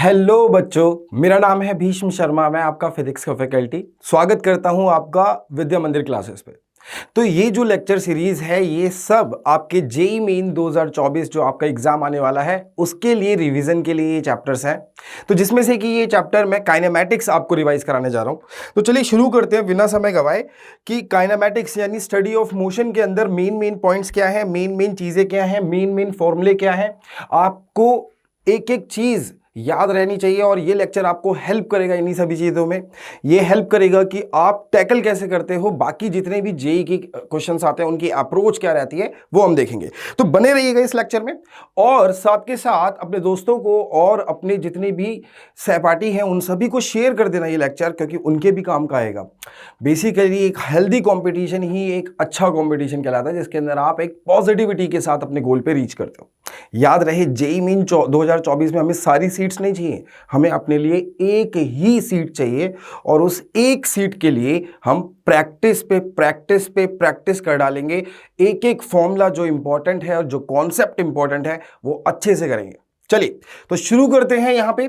Hello बच्चों, मेरा नाम है भीष्म शर्मा। मैं आपका फिजिक्स का फैकल्टी स्वागत करता हूं आपका विद्या मंदिर क्लासेस पे। तो ये जो लेक्चर सीरीज है ये सब आपके जेईई मेन 2024 जो आपका एग्जाम आने वाला है उसके लिए रिवीजन के लिए ये चैप्टर्स हैं। तो जिसमें से कि ये चैप्टर मैं काइनेमैटिक्स आपको रिवाइज कराने जा रहा हूं। तो चलिए शुरू करते हैं बिना समय गवाए कि काइनेमैटिक्स यानी स्टडी ऑफ मोशन के अंदर मेन पॉइंट्स क्या है, मेन चीजें क्या है, मेन फॉर्मूले क्या है। आपको एक एक चीज याद रहनी चाहिए और ये लेक्चर आपको हेल्प करेगा इन्हीं सभी चीज़ों में। ये हेल्प करेगा कि आप टैकल कैसे करते हो, बाकी जितने भी जेईई की क्वेश्चंस आते हैं उनकी अप्रोच क्या रहती है वो हम देखेंगे। तो बने रहिएगा इस लेक्चर में और साथ के साथ अपने दोस्तों को और अपने जितने भी सहपाठी हैं उन सभी को शेयर कर देना ये लेक्चर, क्योंकि उनके भी काम का आएगा। बेसिकली एक हेल्दी कॉम्पिटिशन ही एक अच्छा कॉम्पिटिशन कहलाता है जिसके अंदर आप एक पॉजिटिविटी के साथ अपने गोल पे रीच करते हो। याद रहे जेईई मेन 2024 में हमें सारी सीट्स नहीं चाहिए, हमें अपने लिए एक ही सीट चाहिए और उस एक सीट के लिए हम प्रैक्टिस कर डालेंगे। एक एक फॉर्मूला जो इंपॉर्टेंट है और जो कॉन्सेप्ट इंपॉर्टेंट है वो अच्छे से करेंगे। चलिए तो शुरू करते हैं यहां पे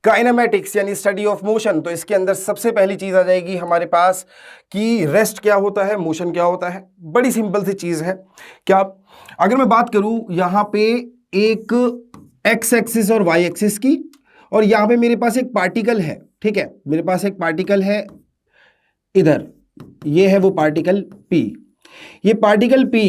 काइनेमैटिक्स यानी स्टडी ऑफ मोशन। तो इसके अंदर सबसे पहली चीज आ जाएगी हमारे पास कि रेस्ट क्या होता है, मोशन क्या होता है। बड़ी सिंपल सी चीज है। क्या अगर मैं बात करूं यहां पे एक एक्स एक्सिस और वाई एक्सिस की, और यहां पे मेरे पास एक पार्टिकल है, ठीक है, मेरे पास एक पार्टिकल है इधर, ये है वो पार्टिकल P। ये पार्टिकल P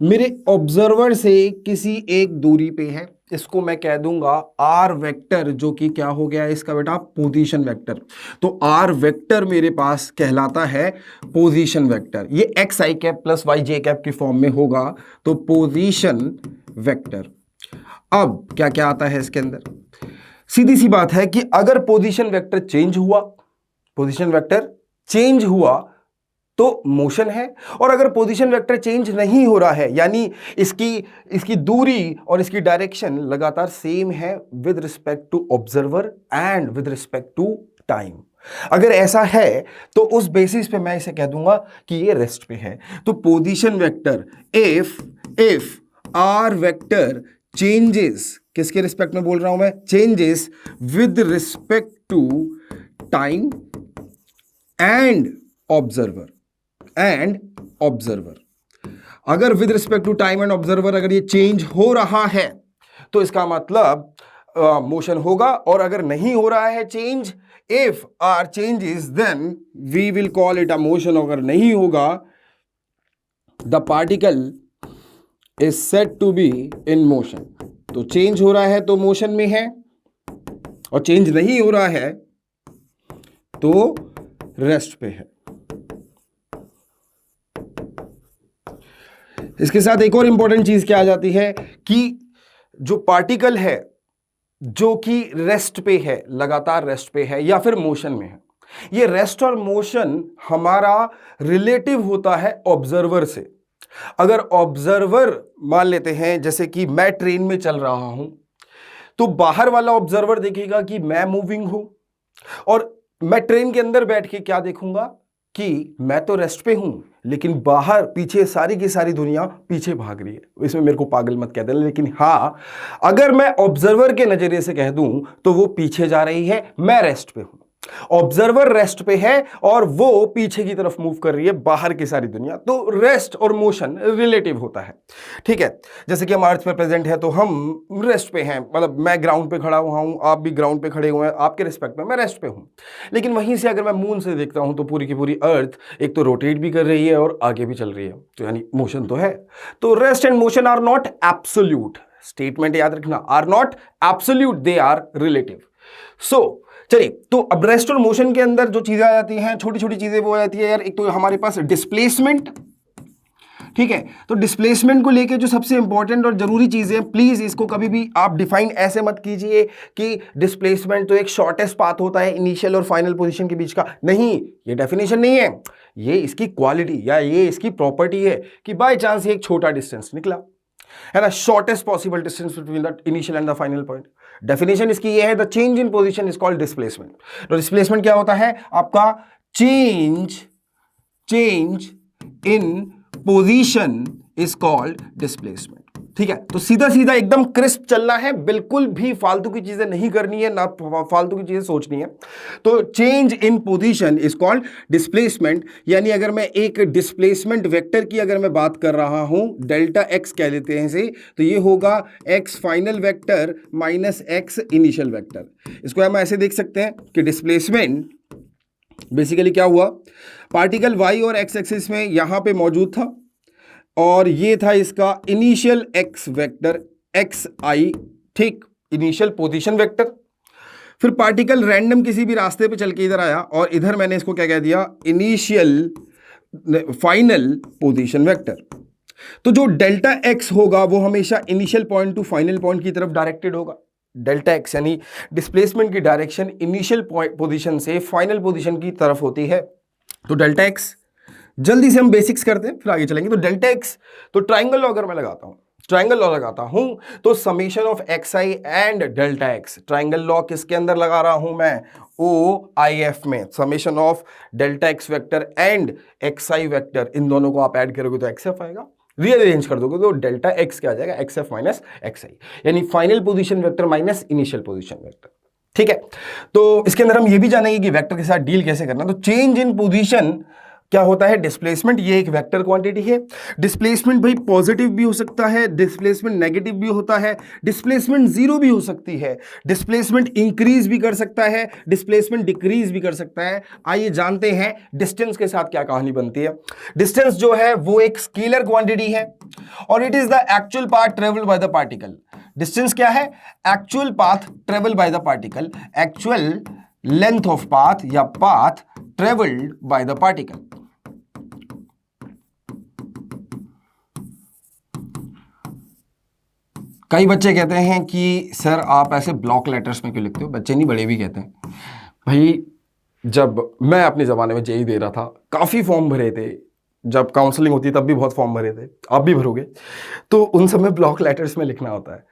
मेरे ऑब्जर्वर से किसी एक दूरी पे है, इसको मैं कह दूंगा R वेक्टर, जो कि क्या हो गया इसका बेटा पोजीशन वेक्टर। तो R वेक्टर मेरे पास कहलाता है पोजीशन वेक्टर। ये एक्स आई कैप प्लस वाई जे कैप की फॉर्म में होगा, तो पोजीशन वेक्टर। अब क्या क्या आता है इसके अंदर, सीधी सी बात है कि अगर पोजीशन वेक्टर चेंज हुआ, पोजीशन वेक्टर चेंज हुआ तो मोशन है, और अगर पोजीशन वेक्टर चेंज नहीं हो रहा है यानी इसकी दूरी और इसकी डायरेक्शन लगातार सेम है with respect to observer and with respect to time, अगर ऐसा है तो उस बेसिस पे मैं इसे कह दूंगा कि ये रेस्ट पे है। तो position vector if r vector changes, किसके रिस्पेक्ट में बोल रहा हूं मैं, changes with respect to time and observer, अगर with respect to time and observer अगर ये चेंज हो रहा है तो इसका मतलब मोशन होगा, और अगर नहीं हो रहा है change, if are changes then we will call it a motion. अगर नहीं होगा the particle is said to be in motion. तो चेंज हो रहा है तो मोशन में है, और चेंज नहीं हो रहा है तो रेस्ट पे है। इसके साथ एक और इंपॉर्टेंट चीज क्या आ जाती है कि जो पार्टिकल है जो कि रेस्ट पे है, लगातार रेस्ट पे है या फिर मोशन में है, ये रेस्ट और मोशन हमारा रिलेटिव होता है ऑब्जर्वर से। अगर ऑब्जर्वर मान लेते हैं जैसे कि मैं ट्रेन में चल रहा हूं, तो बाहर वाला ऑब्जर्वर देखेगा कि मैं मूविंग हूं, और मैं ट्रेन के अंदर बैठ के क्या देखूंगा कि मैं तो रेस्ट पे हूं लेकिन बाहर पीछे सारी की सारी दुनिया पीछे भाग रही है। इसमें मेरे को पागल मत कह देना, लेकिन हां अगर मैं ऑब्जर्वर के नजरिए से कह दूं तो वो पीछे जा रही है, मैं रेस्ट पे हूं। ऑब्जर्वर रेस्ट पे है और वो पीछे की तरफ मूव कर रही है, बाहर की सारी दुनिया। तो रेस्ट और मोशन रिलेटिव होता है, ठीक है। जैसे कि हम अर्थ पे प्रेजेंट है तो हम रेस्ट पे हैं, मतलब मैं ग्राउंड पे खड़ा हुआ हूं, आप भी ग्राउंड पे खड़े हुए हैं, आपके रिस्पेक्ट में मैं रेस्ट पे हूं। लेकिन वहीं से अगर मैं मून से देखता हूं तो पूरी की पूरी अर्थ एक तो रोटेट भी कर रही है और आगे भी चल रही है, तो यानी मोशन तो है। तो rest and motion are not absolute, statement याद रखना, are not absolute, they are relative. So चलिए, तो अब रेस्ट और मोशन के अंदर जो चीजें आ जाती हैं, छोटी छोटी चीजें वो आ जाती है यार। एक तो हमारे पास डिस्प्लेसमेंट, ठीक है। तो डिस्प्लेसमेंट को लेके जो सबसे इंपॉर्टेंट और जरूरी चीजें, प्लीज इसको कभी भी आप डिफाइन ऐसे मत कीजिए कि डिस्प्लेसमेंट तो एक शॉर्टेस्ट पाथ होता है इनिशियल और फाइनल पोजीशन के बीच का। नहीं, ये डेफिनेशन नहीं है, ये इसकी क्वालिटी या ये इसकी प्रॉपर्टी है कि बाय चांस ये एक छोटा डिस्टेंस निकला है ना, shortest possible distance between the initial and the final point. Definition इसकी ये है, the change in position is called displacement. तो डिस्प्लेसमेंट क्या होता है आपका, change in position is called displacement. ठीक है, तो सीधा सीधा एकदम क्रिस्प चलना है, बिल्कुल भी फालतू की चीजें नहीं करनी है, ना फालतू की चीजें सोचनी है। तो change in position is called displacement, यानी अगर मैं एक डिस्प्लेसमेंट वेक्टर की अगर मैं बात कर रहा हूं, डेल्टा एक्स कह लेते हैं इसे, तो ये होगा x final vector minus x initial vector. इसको हम ऐसे देख सकते हैं कि डिस्प्लेसमेंट बेसिकली क्या हुआ, पार्टिकल वाई और एक्स एक्सिस में यहां पे मौजूद था और ये था इसका इनिशियल एक्स वेक्टर एक्स आई, ठीक, इनिशियल पोजीशन वेक्टर। फिर पार्टिकल रैंडम किसी भी रास्ते पे चल के इधर आया और इधर मैंने इसको क्या कह दिया, इनिशियल फाइनल पोजीशन वेक्टर। तो जो डेल्टा एक्स होगा वो हमेशा initial point two final point की तरफ डायरेक्टेड होगा। डेल्टा एक्स यानी डिस्प्लेसमेंट की डायरेक्शन इनिशियल पोजीशन से फाइनल पोजीशन की तरफ होती है। तो डेल्टा एक्स, जल्दी से हम बेसिक्स करते हैं फिर आगे चलेंगे। तो डेल्टा एक्स, तो ट्राइंगल लॉ अगर मैं लगाता हूं, ट्राइंगल लॉ लगाता हूं तो summation of x i and delta x, triangle law किसके अंदर लगा रहा हूं मैं, ओ आई एफ में, summation of delta x vector and x i vector, इन दोनों को आप ऐड करोगे तो एक्स एफ आएगा, रीअरेंज कर दोगे तो डेल्टा एक्स क्या आ जाएगा, एक्स एफ माइनस एक्स आई, यानी final position vector minus initial position vector. ठीक है, तो इसके अंदर हम ये भी जानेंगे कि वेक्टर के साथ डील कैसे करना। तो चेंज इन पोजीशन क्या होता है, डिस्प्लेसमेंट, ये एक वेक्टर क्वांटिटी है। डिस्प्लेसमेंट भाई पॉजिटिव भी हो सकता है, डिस्प्लेसमेंट नेगेटिव भी होता है, डिस्प्लेसमेंट जीरो भी हो सकती है, डिस्प्लेसमेंट इंक्रीज भी कर सकता है, डिस्प्लेसमेंट डिक्रीज भी कर सकता है। आइए जानते हैं डिस्टेंस के साथ क्या कहानी बनती है। डिस्टेंस जो है वो एक स्केलर क्वांटिटी है और it is the actual path travelled by the particle. Distance क्या है, actual path travel by the particle, actual length of path या path travelled by the particle. कई बच्चे कहते हैं कि सर आप ऐसे ब्लॉक लेटर्स में क्यों लिखते हो, बच्चे नहीं बड़े भी कहते हैं। भाई जब मैं अपने ज़माने में जेई दे रहा था, काफ़ी फॉर्म भरे थे, जब काउंसलिंग होती है तब भी बहुत फॉर्म भरे थे, आप भी भरोगे, तो उन सब में ब्लॉक लेटर्स में लिखना होता है,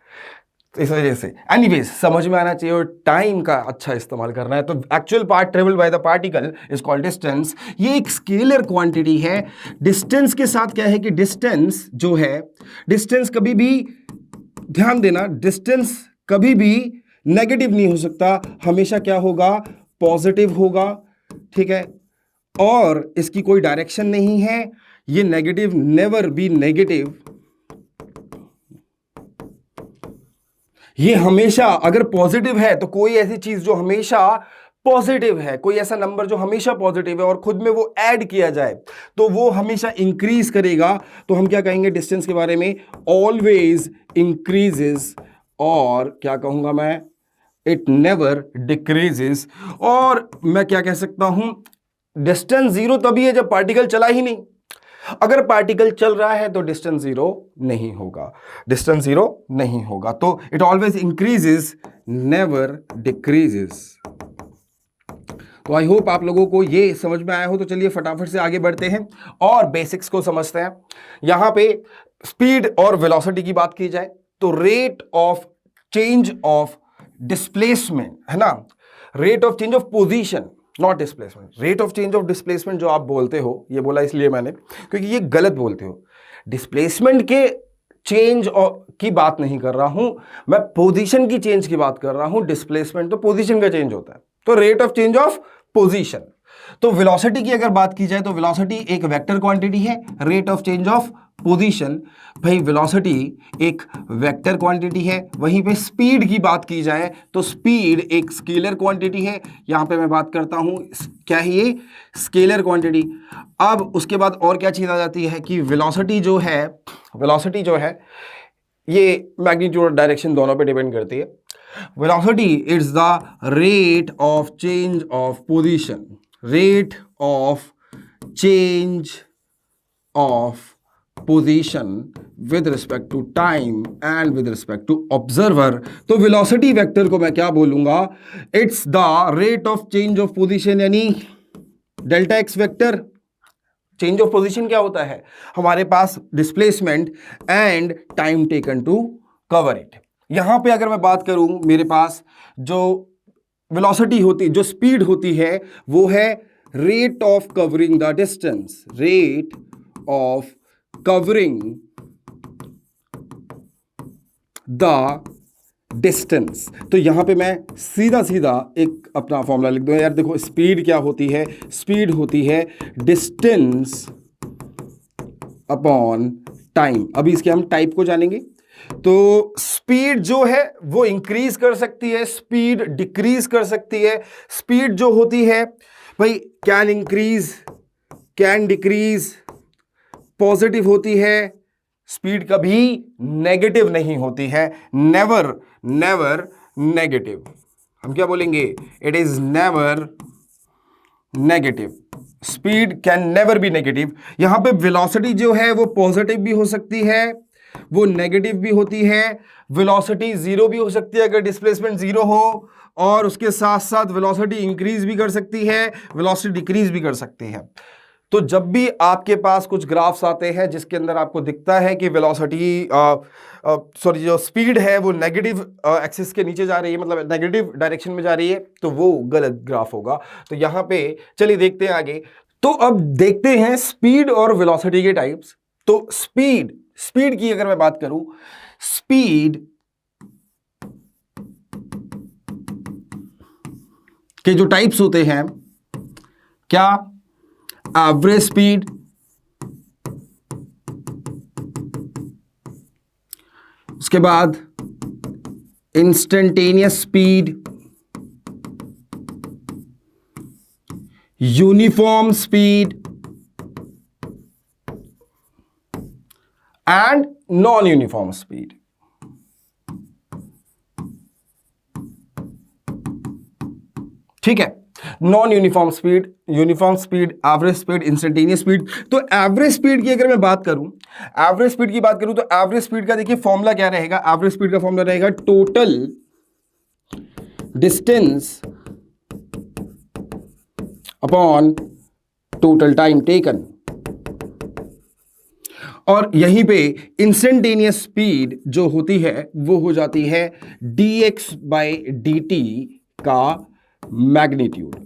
तो इस वजह से एनीवेज समझ में आना चाहिए और टाइम का अच्छा इस्तेमाल करना है। तो actual path travel by the particle is called distance. ये एक स्केलर क्वांटिटी है। डिस्टेंस के साथ क्या है कि डिस्टेंस जो है, डिस्टेंस कभी भी, ध्यान देना, डिस्टेंस कभी भी नेगेटिव नहीं हो सकता, हमेशा क्या होगा, पॉजिटिव होगा। ठीक है, और इसकी कोई डायरेक्शन नहीं है, ये नेगेटिव, नेवर बी नेगेटिव, ये हमेशा अगर पॉजिटिव है तो कोई ऐसी चीज जो हमेशा पॉजिटिव है, कोई ऐसा नंबर जो हमेशा पॉजिटिव है और खुद में वो ऐड किया जाए तो वो हमेशा इंक्रीज करेगा। तो हम क्या कहेंगे डिस्टेंस के बारे में, ऑलवेज इंक्रीजेस, और क्या कहूंगा मैं, इट नेवर डिक्रीजेस। और मैं क्या कह सकता हूं, डिस्टेंस जीरो तभी है जब पार्टिकल चला ही नहीं, अगर पार्टिकल चल रहा है तो डिस्टेंस जीरो नहीं होगा, डिस्टेंस जीरो नहीं होगा। तो it always increases, never decreases. तो आई होप आप लोगों को ये समझ में आया हो। तो चलिए फटाफट से आगे बढ़ते हैं और बेसिक्स को समझते हैं। यहां पे स्पीड और वेलोसिटी की बात की जाए तो rate of change of displacement है ना, rate of change of position, not displacement, rate of change of displacement जो आप बोलते हो, ये बोला इसलिए मैंने क्योंकि ये गलत बोलते हो। डिस्प्लेसमेंट के चेंज की बात नहीं कर रहा हूं मैं, पोजीशन की चेंज की बात कर रहा हूं। डिस्प्लेसमेंट तो पोजीशन का चेंज होता है, तो rate of change of position. तो वेलोसिटी की अगर बात की जाए तो वेलोसिटी एक वेक्टर क्वांटिटी है, rate of change of position, भाई वेलोसिटी एक वेक्टर क्वांटिटी है। वहीं पे स्पीड की बात की जाए तो स्पीड एक स्केलर क्वांटिटी है। यहां पे मैं बात करता हूं क्या है, ये स्केलर क्वांटिटी। अब उसके बाद और क्या चीज आ जाती है कि वेलोसिटी जो है, वेलोसिटी जो है ये मैग्नीट्यूड और डायरेक्शन दोनों पे डिपेंड करती है। Velocity it's the rate of change of position, rate of change of position with respect to time and with respect to observer. तो वेलोसिटी वेक्टर को मैं क्या बोलूंगा, it's the rate of change of position, यानी delta x vector. Change of position क्या होता है, हमारे पास displacement and time taken to cover it. यहां पे अगर मैं बात करूं, मेरे पास जो वेलोसिटी होती, जो स्पीड होती है वो है rate of covering the distance, rate of covering the distance. तो यहां पे मैं सीधा सीधा एक अपना फॉर्मूला लिख दूं यार। देखो स्पीड क्या होती है, स्पीड होती है डिस्टेंस अपॉन टाइम। अभी इसके हम टाइप को जानेंगे। तो स्पीड जो है वो इंक्रीज कर सकती है, स्पीड डिक्रीज कर सकती है। स्पीड जो होती है भाई can increase, can decrease, positive होती है। स्पीड कभी नेगेटिव नहीं होती है, नेवर नेवर नेगेटिव। हम क्या बोलेंगे, it is never negative. Speed can never be negative. यहां पे वेलोसिटी जो है वो पॉजिटिव भी हो सकती है, वो नेगेटिव भी होती है। वेलोसिटी जीरो भी हो सकती है अगर डिस्प्लेसमेंट जीरो हो, और उसके साथ साथ वेलोसिटी इंक्रीज भी कर सकती है, वेलोसिटी डिक्रीज भी कर सकती है। तो जब भी आपके पास कुछ ग्राफ्स आते हैं जिसके अंदर आपको दिखता है कि वेलोसिटी जो स्पीड है वो नेगेटिव एक्सिस के नीचे जा रही है, मतलब नेगेटिव डायरेक्शन में जा रही है, तो वो गलत ग्राफ होगा। तो यहां पे चलिए देखते हैं आगे। तो अब देखते हैं स्पीड और वेलोसिटी के टाइप्स। तो स्पीड की अगर मैं बात करूं, स्पीड के जो टाइप्स होते हैं, क्या, एवरेज स्पीड, उसके बाद instantaneous speed, uniform speed and non uniform speed. ठीक है, non uniform speed, uniform speed, average speed, instantaneous speed. तो एवरेज स्पीड की अगर मैं बात करूं, एवरेज स्पीड की बात करूं, तो एवरेज स्पीड का देखिए फॉर्मूला क्या रहेगा। एवरेज स्पीड का फॉर्मूला रहेगा total distance upon total time taken. और यहीं पे इंस्टेंटेनियस स्पीड जो होती है वो हो जाती है dx/dt का मैग्नीट्यूड।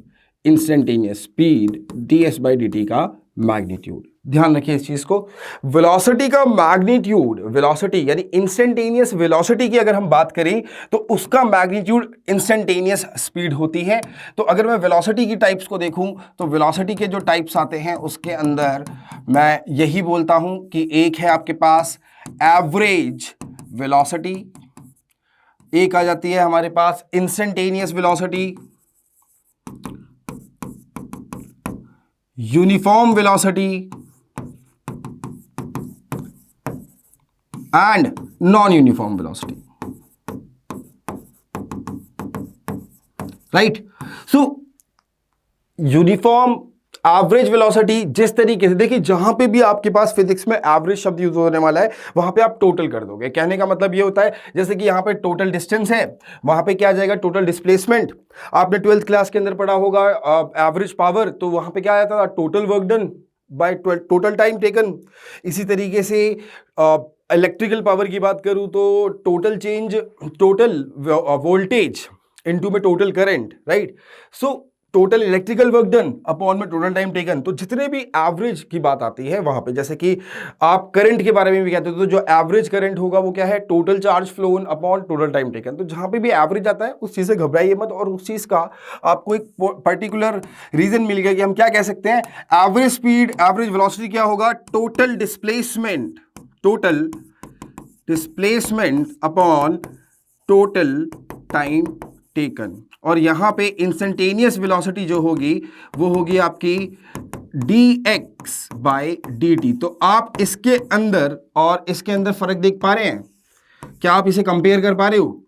इंस्टेंटेनियस स्पीड ds/dt का मैग्नीट्यूड। ध्यान रखिए इस चीज को। वेलोसिटी का मैग्नीट्यूड, वेलोसिटी यानी इंस्टेंटेनियस वेलोसिटी की अगर हम बात करें तो उसका मैग्नीट्यूड इंस्टेंटेनियस स्पीड होती है। तो अगर मैं वेलोसिटी की टाइप्स को देखूं तो वेलोसिटी के जो टाइप्स आते हैं उसके अंदर मैं यही बोलता हूं कि एक है आपके पास एवरेज वेलोसिटी, एक आ जाती है हमारे पास instantaneous velocity, uniform velocity and non uniform velocity. Right, so uniform, average velocity, जिस तरीके से देखिए जहां पे भी आपके पास फिजिक्स में एवरेज शब्द यूज होने वाला है वहां पे आप टोटल कर दोगे। कहने का मतलब ये होता है जैसे कि यहां पे टोटल डिस्टेंस है, वहां पे क्या आ जाएगा, टोटल डिस्प्लेसमेंट। आपने 12th क्लास के अंदर पढ़ा होगा एवरेज पावर, तो वहां पे क्या आया था, total work done by total time taken. इसी तरीके से इलेक्ट्रिकल पावर की बात करूं तो total change, total voltage into में total current. Right, so total electrical work done upon में टोटल टाइम टेकन। तो जितने भी एवरेज की बात आती है वहां पे, जैसे कि आप करंट के बारे में भी कहते हो, तो जो एवरेज करंट होगा वो क्या है, total charge phloem upon total time taken. तो जहां पे भी एवरेज आता है उस चीज से घबराइए मत, और उस चीज का आपको एक पर्टिकुलर रीजन मिल गया कि हम क्या कह सकते हैं, एवरेज स्पीड, एवरेज वेलोसिटी क्या होगा, total displacement, total displacement upon total time taken. और यहां पे इंस्टेंटेनियस वेलोसिटी जो होगी वो होगी आपकी dx/dt। तो आप इसके अंदर और इसके अंदर फर्क देख पा रहे हैं, क्या आप इसे कंपेयर कर पा रहे हो।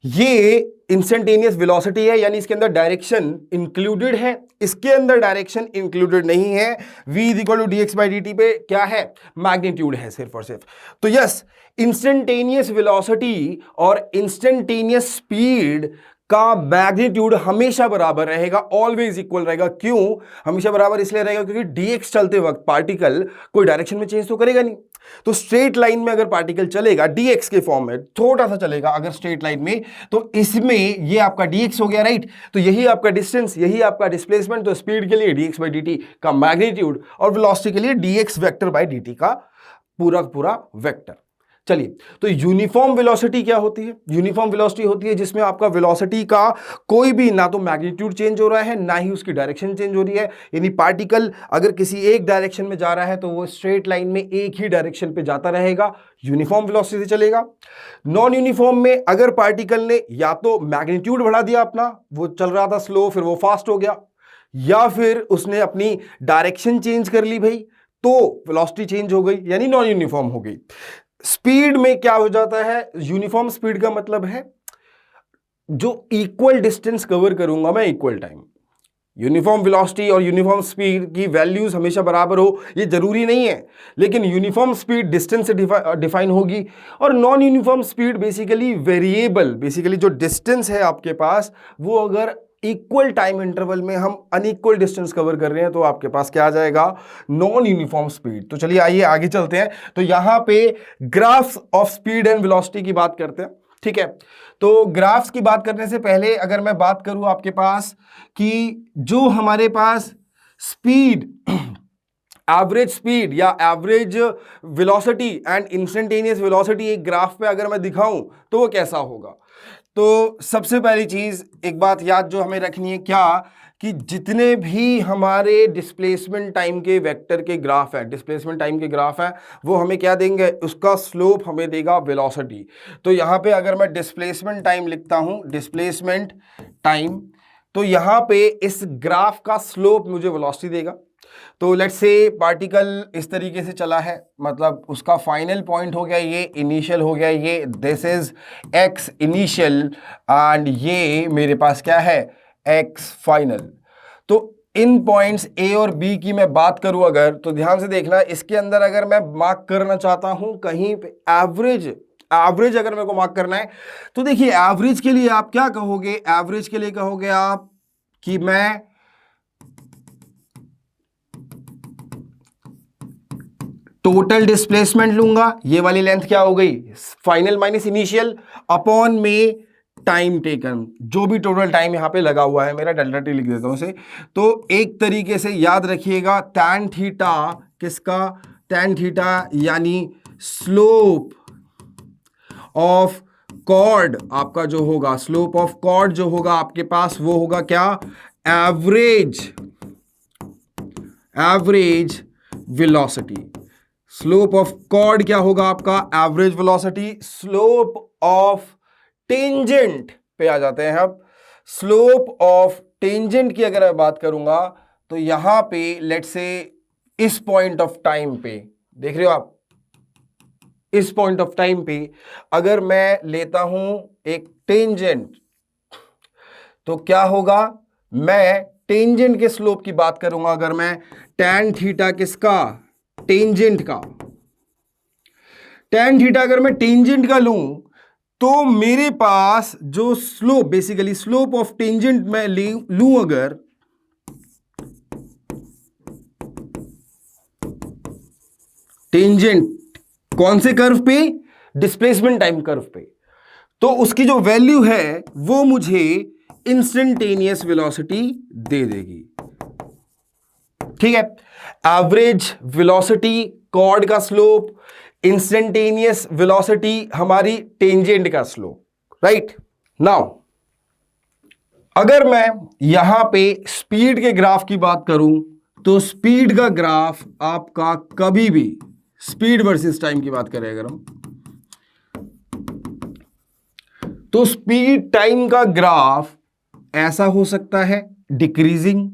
ये इंस्टेंटेनियस वेलोसिटी है यानी इसके अंदर डायरेक्शन इंक्लूडेड है, इसके अंदर डायरेक्शन इंक्लूडेड नहीं है। v = dx/dt पे क्या है, मैग्नीट्यूड है सिर्फ और सिर्फ। तो यस, इंस्टेंटेनियस वेलोसिटी और इंस्टेंटेनियस स्पीड का मैग्नीट्यूड हमेशा बराबर रहेगा, ऑलवेज इक्वल रहेगा। क्यों हमेशा बराबर इसलिए रहेगा क्योंकि dx चलते वक्त पार्टिकल कोई डायरेक्शन में चेंज तो करेगा नहीं। तो स्ट्रेट लाइन में अगर पार्टिकल चलेगा dx के फॉर्म में, थोड़ा सा चलेगा अगर स्ट्रेट लाइन में, तो इसमें ये आपका dx हो गया। राइट, तो यही आपका डिस्टेंस, यही आपका डिस्प्लेसमेंट। तो स्पीड के लिए dx/dt का मैग्नीट्यूड और वेलोसिटी के लिए dx वेक्टर बाय dt का पूरा पूरा वेक्टर। चलिए, तो यूनिफॉर्म वेलोसिटी क्या होती है? यूनिफॉर्म वेलोसिटी होती है जिसमें आपका वेलोसिटी का कोई भी ना तो मैग्नीट्यूड चेंज हो रहा है ना ही उसकी डायरेक्शन चेंज हो रही है, यानी पार्टिकल अगर किसी एक डायरेक्शन में जा रहा है तो वो स्ट्रेट लाइन में एक ही डायरेक्शन पे जाता रहेगा, यूनिफॉर्म वेलोसिटी से चलेगा। नॉन यूनिफॉर्म में अगर पार्टिकल ने या तो मैग्नीट्यूड बढ़ा दिया अपना, वो चल रहा था स्लो फिर वो फास्ट हो गया, या फिर उसने अपनी डायरेक्शन चेंज कर ली भाई, तो वेलोसिटी चेंज हो गई, यानी नॉन यूनिफॉर्म हो गई। स्पीड में क्या हो जाता है? यूनिफॉर्म स्पीड का मतलब है जो इक्वल डिस्टेंस कवर करूंगा मैं इक्वल टाइम। यूनिफॉर्म वेलोसिटी और यूनिफॉर्म स्पीड की वैल्यूज हमेशा बराबर हो ये जरूरी नहीं है, लेकिन यूनिफॉर्म स्पीड डिस्टेंस से डिफाइन होगी, और non uniform speed basically variable, basically जो डिस्टेंस है आपके पास वो अगर इक्वल टाइम इंटरवल में हम अनइक्वल डिस्टेंस कवर कर रहे हैं तो आपके पास क्या आ जाएगा? Non uniform speed. तो चलिए आइए आगे चलते हैं। तो यहां पे graphs of speed and velocity की बात करते हैं, ठीक है। तो ग्राफ्स की बात करने से पहले अगर मैं बात करूं आपके पास कि जो हमारे पास स्पीड, एवरेज स्पीड या average velocity and instantaneous velocity एक ग्राफ पे अगर मैं दिखाऊं तो वो कैसा होगा? तो सबसे पहली चीज एक बात याद जो हमें रखनी है, क्या कि जितने भी हमारे डिस्प्लेसमेंट टाइम के वेक्टर के ग्राफ है, डिस्प्लेसमेंट टाइम के ग्राफ है, वो हमें क्या देंगे? उसका स्लोप हमें देगा वेलोसिटी। तो यहाँ पे अगर मैं डिस्प्लेसमेंट टाइम लिखता हूँ, डिस्प्लेसमेंट टाइम, तो यहाँ पे इस ग्राफ का स्लोप मुझे वेलोसिटी देगा। तो लेट्स से पार्टिकल इस तरीके से चला है, मतलब उसका फाइनल पॉइंट हो गया ये, इनिशियल हो गया ये, this is x initial and ये मेरे पास क्या है? X final. तो इन पॉइंट्स ए और बी की मैं बात करूं अगर, तो ध्यान से देखना, इसके अंदर अगर मैं मार्क करना चाहता हूं कहीं पे एवरेज अगर मेरे को मार्क करना है, तो देखिए एवरेज के लिए आप क्या कहोगे? एवरेज के लिए कहोगे आप कि मैं टोटल डिस्प्लेसमेंट लूंगा, ये वाली लेंथ क्या हो गई? फाइनल माइनस इनिशियल अपॉन में टाइम टेकन, जो भी टोटल टाइम यहां पे लगा हुआ है मेरा, डेल्टा टी लिख देता हूं इसे। तो एक तरीके से याद रखिएगा, टैन थीटा किसका? टैन थीटा यानी स्लोप ऑफ कॉर्ड आपका जो होगा, स्लोप ऑफ कॉर्ड जो होगा आपके पास वो होगा क्या? Average velocity. Slope of chord क्या होगा आपका? Average velocity. Slope of tangent पे आ जाते हैं अब। स्लोप ऑफ टेंजेंट की अगर मैं बात करूंगा तो यहां पे लेट्स से इस पॉइंट ऑफ टाइम पे, देख रहे हो आप, इस पॉइंट ऑफ टाइम पे अगर मैं लेता हूं एक टेंजेंट, तो क्या होगा? मैं टेंजेंट के स्लोप की बात करूंगा अगर मैं, टैन थीटा किसका? टेंजेंट का। टैन थीटा अगर मैं टेंजेंट का लूं तो मेरे पास जो slope, basically slope of tangent मैं लूं अगर, टेंजेंट कौन से कर्व पे? डिस्प्लेसमेंट टाइम कर्व पे, तो उसकी जो वैल्यू है वो मुझे इंस्टेंटेनियस वेलोसिटी दे देगी, ठीक है। एवरेज वेलोसिटी कॉर्ड का स्लोप, इंस्टेंटेनियस वेलोसिटी हमारी टेंजेंट का स्लोप, राइट। नाउ अगर मैं यहां पे स्पीड के ग्राफ की बात करूं तो स्पीड का ग्राफ आपका कभी भी, स्पीड वर्सेस टाइम की बात करें अगर हम, तो स्पीड टाइम का ग्राफ ऐसा हो सकता है डिक्रीजिंग,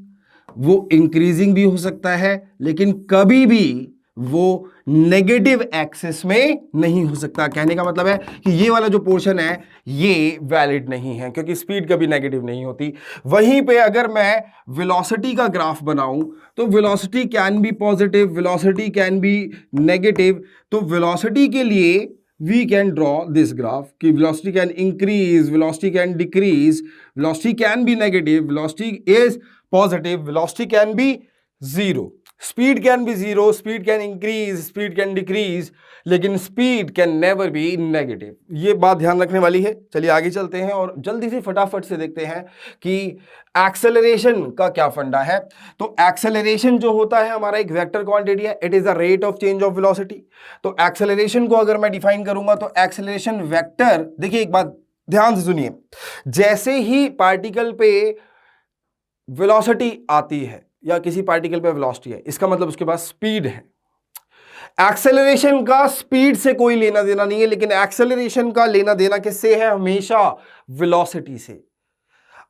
वो इंक्रीजिंग भी हो सकता है, लेकिन कभी भी वो नेगेटिव एक्सिस में नहीं हो सकता। कहने का मतलब है कि ये वाला जो पोर्शन है ये वैलिड नहीं है, क्योंकि स्पीड कभी नेगेटिव नहीं होती। वहीं पे अगर मैं वेलोसिटी का ग्राफ बनाऊं तो velocity can be positive, velocity can be negative. तो वेलोसिटी के लिए we can draw this graph कि velocity can increase, velocity can decrease, velocity can be negative, velocity is positive, velocity can be zero। Speed can be zero, speed can increase, speed can decrease, लेकिन speed can never be negative. ये बात ध्यान रखने वाली है। चलिए आगे चलते हैं और जल्दी से फटाफट से देखते हैं कि एक्सेलरेशन का क्या फंडा है। तो एक्सेलरेशन जो होता है हमारा एक वेक्टर क्वांटिटी है, it is the rate of change of velocity. तो एक्सेलरेशन को अगर मैं डिफाइन करूंगा तो एक्सेलरेशन वेक्टर, देखिए एक बात ध्यान से सुनिए, जैसे ही पार्टिकल पे वेलोसिटी आती है या किसी पार्टिकल पे वेलोसिटी है, इसका मतलब उसके पास स्पीड है। एक्सेलरेशन का स्पीड से कोई लेना देना नहीं है, लेकिन एक्सेलरेशन का लेना देना किससे है? हमेशा वेलोसिटी से।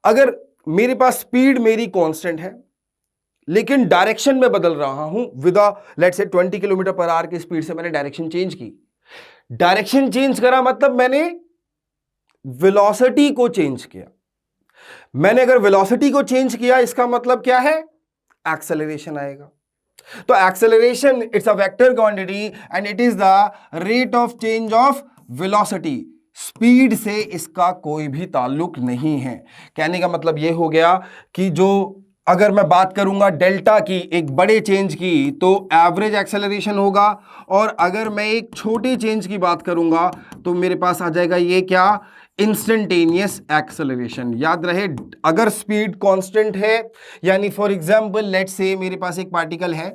अगर मेरे पास स्पीड मेरी कांस्टेंट है लेकिन डायरेक्शन में बदल रहा हूं with let's say 20 kilometre per hour की स्पीड से मैंने डायरेक्शन चेंज की, डायरेक्शन चेंज करा मतलब मैंने वेलोसिटी को चेंज किया। मैंने अगर वेलोसिटी को चेंज किया इसका मतलब क्या है? एक्सेलरेशन आएगा। तो acceleration it's a vector quantity and it is the rate of change of velocity. Speed से इसका कोई भी ताल्लुक नहीं है। कहने का मतलब यह हो गया कि जो अगर मैं बात करूंगा डेल्टा की, एक बड़े चेंज की, तो एवरेज एक्सेलरेशन होगा, और अगर मैं एक छोटे चेंज की बात करूंगा तो मेरे पास आ जाएगा ये क्या? Instantaneous acceleration. याद रहे, अगर स्पीड कांस्टेंट है, यानी फॉर एग्जांपल लेट्स से मेरे पास एक पार्टिकल है,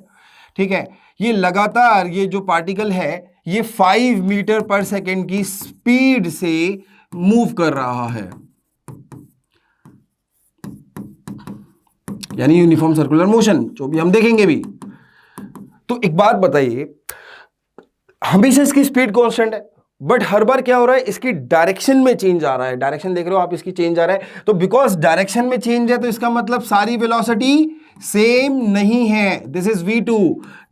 ठीक है, ये लगातार ये जो पार्टिकल है ये 5 मीटर पर सेकेंड की स्पीड से मूव कर रहा है, यानी यूनिफॉर्म सर्कुलर मोशन, जो भी हम देखेंगे भी। तो एक बात बताइए, हमेशा इसकी स्पीड कांस्टेंट है, बट हर बार क्या हो रहा है? इसकी डायरेक्शन में चेंज आ रहा है। डायरेक्शन देख रहे हो आप, इसकी चेंज आ रहा है। तो बिकॉज डायरेक्शन में चेंज है तो इसका मतलब सारी वेलोसिटी सेम नहीं है। This is v2,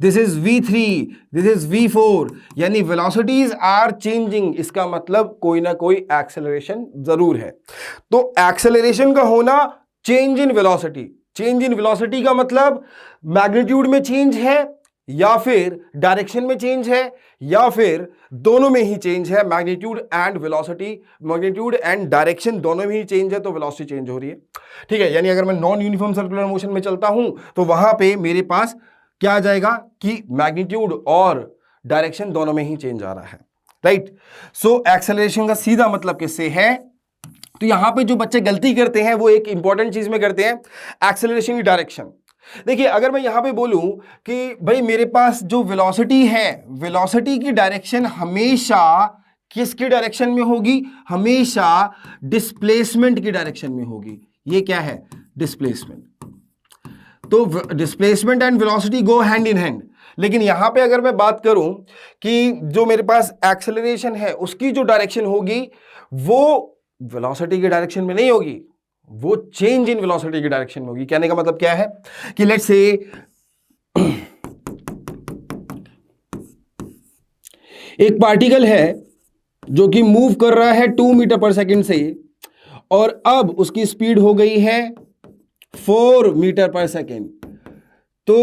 this is v3, this is v4, यानी वेलोसिटीज आर चेंजिंग। इसका मतलब कोई ना कोई एक्सेलरेशन जरूर है। तो एक्सेलरेशन का होना change in velocity. Change in velocity का मतलब मैग्नीट्यूड में चेंज है, या फिर डायरेक्शन में चेंज है, या फिर दोनों में ही चेंज है। Magnitude and velocity, magnitude and direction दोनों में ही चेंज है, तो वेलोसिटी चेंज हो रही है। ठीक है, यानी अगर मैं नॉन यूनिफॉर्म सर्कुलर मोशन में चलता हूं तो वहां पे मेरे पास क्या आ जाएगा कि मैग्नीट्यूड और डायरेक्शन दोनों में ही चेंज आ रहा है, राइट। सो एक्सेलरेशन का सीधा मतलब किससे है? तो यहां पे जो बच्चे गलती करते हैं वो एक इंपॉर्टेंट चीज में करते हैं, एक्सेलरेशन की डायरेक्शन। देखिए, अगर मैं यहां पे बोलूं कि भाई मेरे पास जो वेलोसिटी है, वेलोसिटी की डायरेक्शन हमेशा किसकी डायरेक्शन में होगी? हमेशा डिस्प्लेसमेंट की डायरेक्शन में होगी। ये क्या है? डिस्प्लेसमेंट। तो displacement and velocity go hand in hand. लेकिन यहां पे अगर मैं बात करूं कि जो मेरे पास एक्सेलरेशन है उसकी जो डायरेक्शन होगी वो वेलोसिटी की डायरेक्शन में नहीं होगी, वो चेंज इन वेलोसिटी की डायरेक्शन में होगी। कहने का मतलब क्या है कि लेट्स से एक पार्टिकल है जो कि मूव कर रहा है 2 मीटर पर सेकंड से, और अब उसकी स्पीड हो गई है 4 मीटर पर सेकंड। तो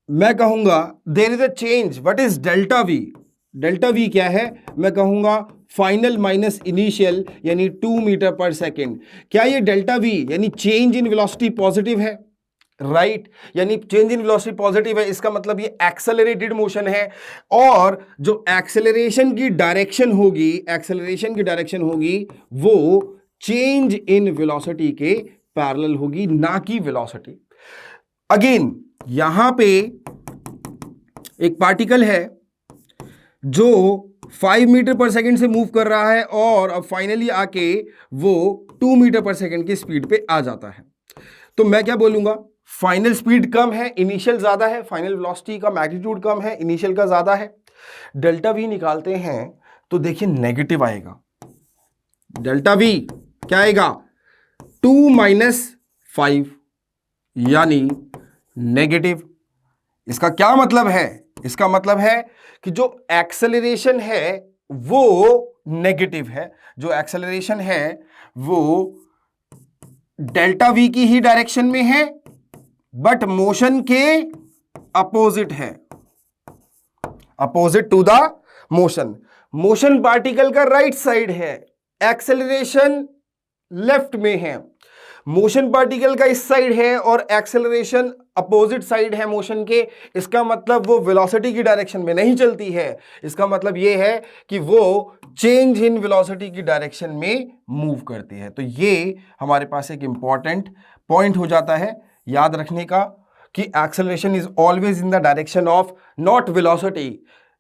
मैं कहूंगा there is a change. What is delta v? Delta v क्या है? मैं कहूंगा फाइनल माइनस इनिशियल, यानी 2 मीटर पर सेकेंड। क्या ये डेल्टा वी यानी चेंज इन वेलोसिटी पॉजिटिव है? राइट, यानी चेंज इन वेलोसिटी पॉजिटिव है, इसका मतलब ये एक्सेलरेटेड मोशन है। और जो एक्सेलरेशन की डायरेक्शन होगी, एक्सेलरेशन की डायरेक्शन होगी वो चेंज इन वेलोसिटी के पैरेलल होगी, ना कि वेलोसिटी। अगेन यहां पे एक पार्टिकल है जो 5 मीटर पर सेकंड से मूव कर रहा है और अब फाइनली आके वो 2 मीटर पर सेकंड की स्पीड पे आ जाता है। तो मैं क्या बोलूंगा? फाइनल स्पीड कम है, इनिशियल ज्यादा है। फाइनल वेलोसिटी का मैग्नीट्यूड कम है, इनिशियल का ज्यादा है। डेल्टा वी निकालते हैं तो देखिए नेगेटिव आएगा। डेल्टा वी क्या आएगा? 2 माइनस 5, यानी नेगेटिव। इसका क्या मतलब है? इसका मतलब है कि जो एक्सेलरेशन है वो नेगेटिव है, जो एक्सेलरेशन है वो डेल्टा वी की ही डायरेक्शन में है, बट मोशन के अपोजिट है, opposite to the motion. Motion particle का राइट साइड है, एक्सेलरेशन लेफ्ट में है। मोशन पार्टिकल का इस साइड है और एक्सेलरेशन अपोजिट साइड है मोशन के, इसका मतलब वो वेलोसिटी की डायरेक्शन में नहीं चलती है, इसका मतलब ये है कि वो चेंज इन वेलोसिटी की डायरेक्शन में मूव करती है। तो ये हमारे पास एक इंपॉर्टेंट पॉइंट हो जाता है याद रखने का कि acceleration is always in the direction of not velocity,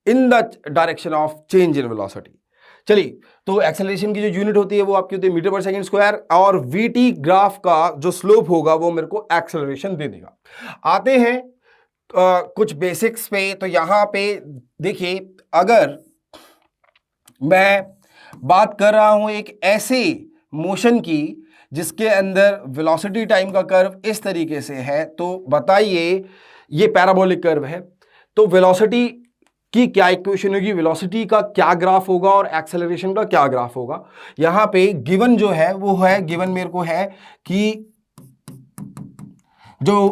in the direction of change in velocity. चलिए, तो एक्सेलरेशन की जो यूनिट होती है वो आपकी होती है मीटर पर सेकंड स्क्वायर, और वीटी ग्राफ का जो स्लोप होगा वो मेरे को एक्सेलरेशन दे देगा। आते हैं कुछ बेसिक्स पे। तो यहां पे देखिए, अगर मैं बात कर रहा हूं एक ऐसे मोशन की जिसके अंदर वेलोसिटी टाइम का कर्व इस तरीके से है, तो बताइए ये पैराबोलिक कर्व है, तो वेलोसिटी की क्या इक्वेशन होगी, वेलोसिटी का क्या ग्राफ होगा और एक्सेलरेशन का क्या ग्राफ होगा। यहां पे गिवन जो है वो है, गिवन मेरे को है कि जो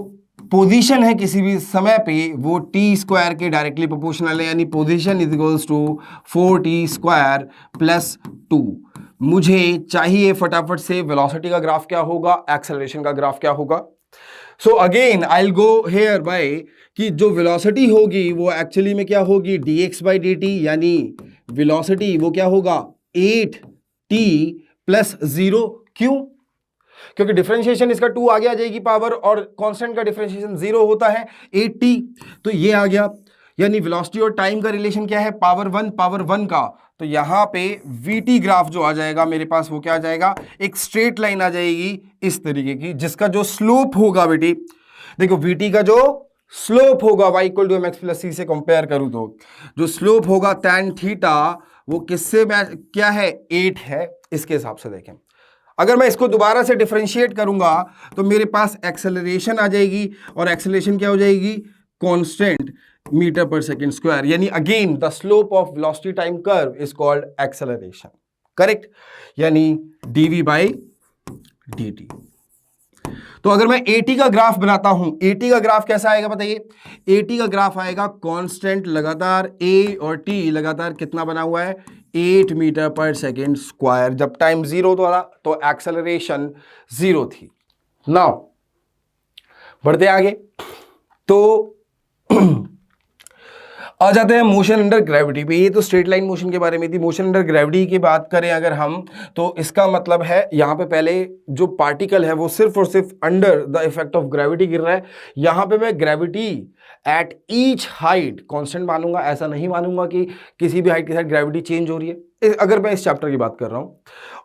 पोजीशन है किसी भी समय पे वो टी स्क्वायर के डायरेक्टली प्रोपोर्शनल है, यानी position is equals to 4t square plus 2। मुझे चाहिए फटाफट से वेलोसिटी का ग्राफ क्या होगा, एक्सेलरेशन का ग्राफ क्या होगा। So again I will go here by कि जो वेलोसिटी होगी वो एक्चुअली में क्या होगी, dx बाई dt, यानी वेलोसिटी वो क्या होगा 8t प्लस 0। क्यों? क्योंकि डिफरेंशिएशन इसका 2 आगे आ जाएगी पावर, और कांस्टेंट का डिफरेंशिएशन 0 होता है 8t, तो ये आ गया। यानी वेलोसिटी और टाइम का रिलेशन क्या है, पावर 1 का। तो यहां पे vt ग्राफ जो आ जाएगा मेरे पास वो क्या आ जाएगा, एक स्ट्रेट लाइन आ जाएगी इस तरीके की, जिसका जो स्लोप होगा बेटी, देखो vt का जो स्लोप होगा y equal to mx plus c से कंपेयर करूं तो जो स्लोप होगा tan थीटा वो किससे क्या है, 8 है। इसके हिसाब से देखें, अगर मैं इसको दोबारा से डिफरेंशिएट करूंगा तो मेरे पास एक्सेलरेशन आ जाएगी, और एक्सेलरेशन क्या हो जाएगी, कांस्टेंट मीटर पर सेकंड स्क्वायर, यानी again the slope of velocity time curve is called acceleration, correct, यानी dv बाई dt। तो अगर मैं AT का ग्राफ बनाता हूं, AT का ग्राफ कैसा आएगा बताइए, AT का ग्राफ आएगा कांस्टेंट लगातार A और T लगातार कितना बना हुआ है, 8 मीटर पर सेकेंड स्क्वायर। जब टाइम 0 था तो एक्सेलरेशन 0 थी। नाउ बढ़ते आगे, तो आ जाते हैं मोशन अंडर ग्रेविटी पे। ये तो स्ट्रेट लाइन मोशन के बारे में थी। मोशन अंडर ग्रेविटी की बात करें अगर हम, तो इसका मतलब है यहां पे पहले जो पार्टिकल है वो सिर्फ और सिर्फ under the effect of gravity गिर रहा है। यहां पे मैं gravity at each height constant मानूंगा, ऐसा नहीं मानूंगा कि किसी भी हाइट के साथ ग्रेविटी चेंज हो रही है, अगर मैं इस चैप्टर की बात कर रहा हूं।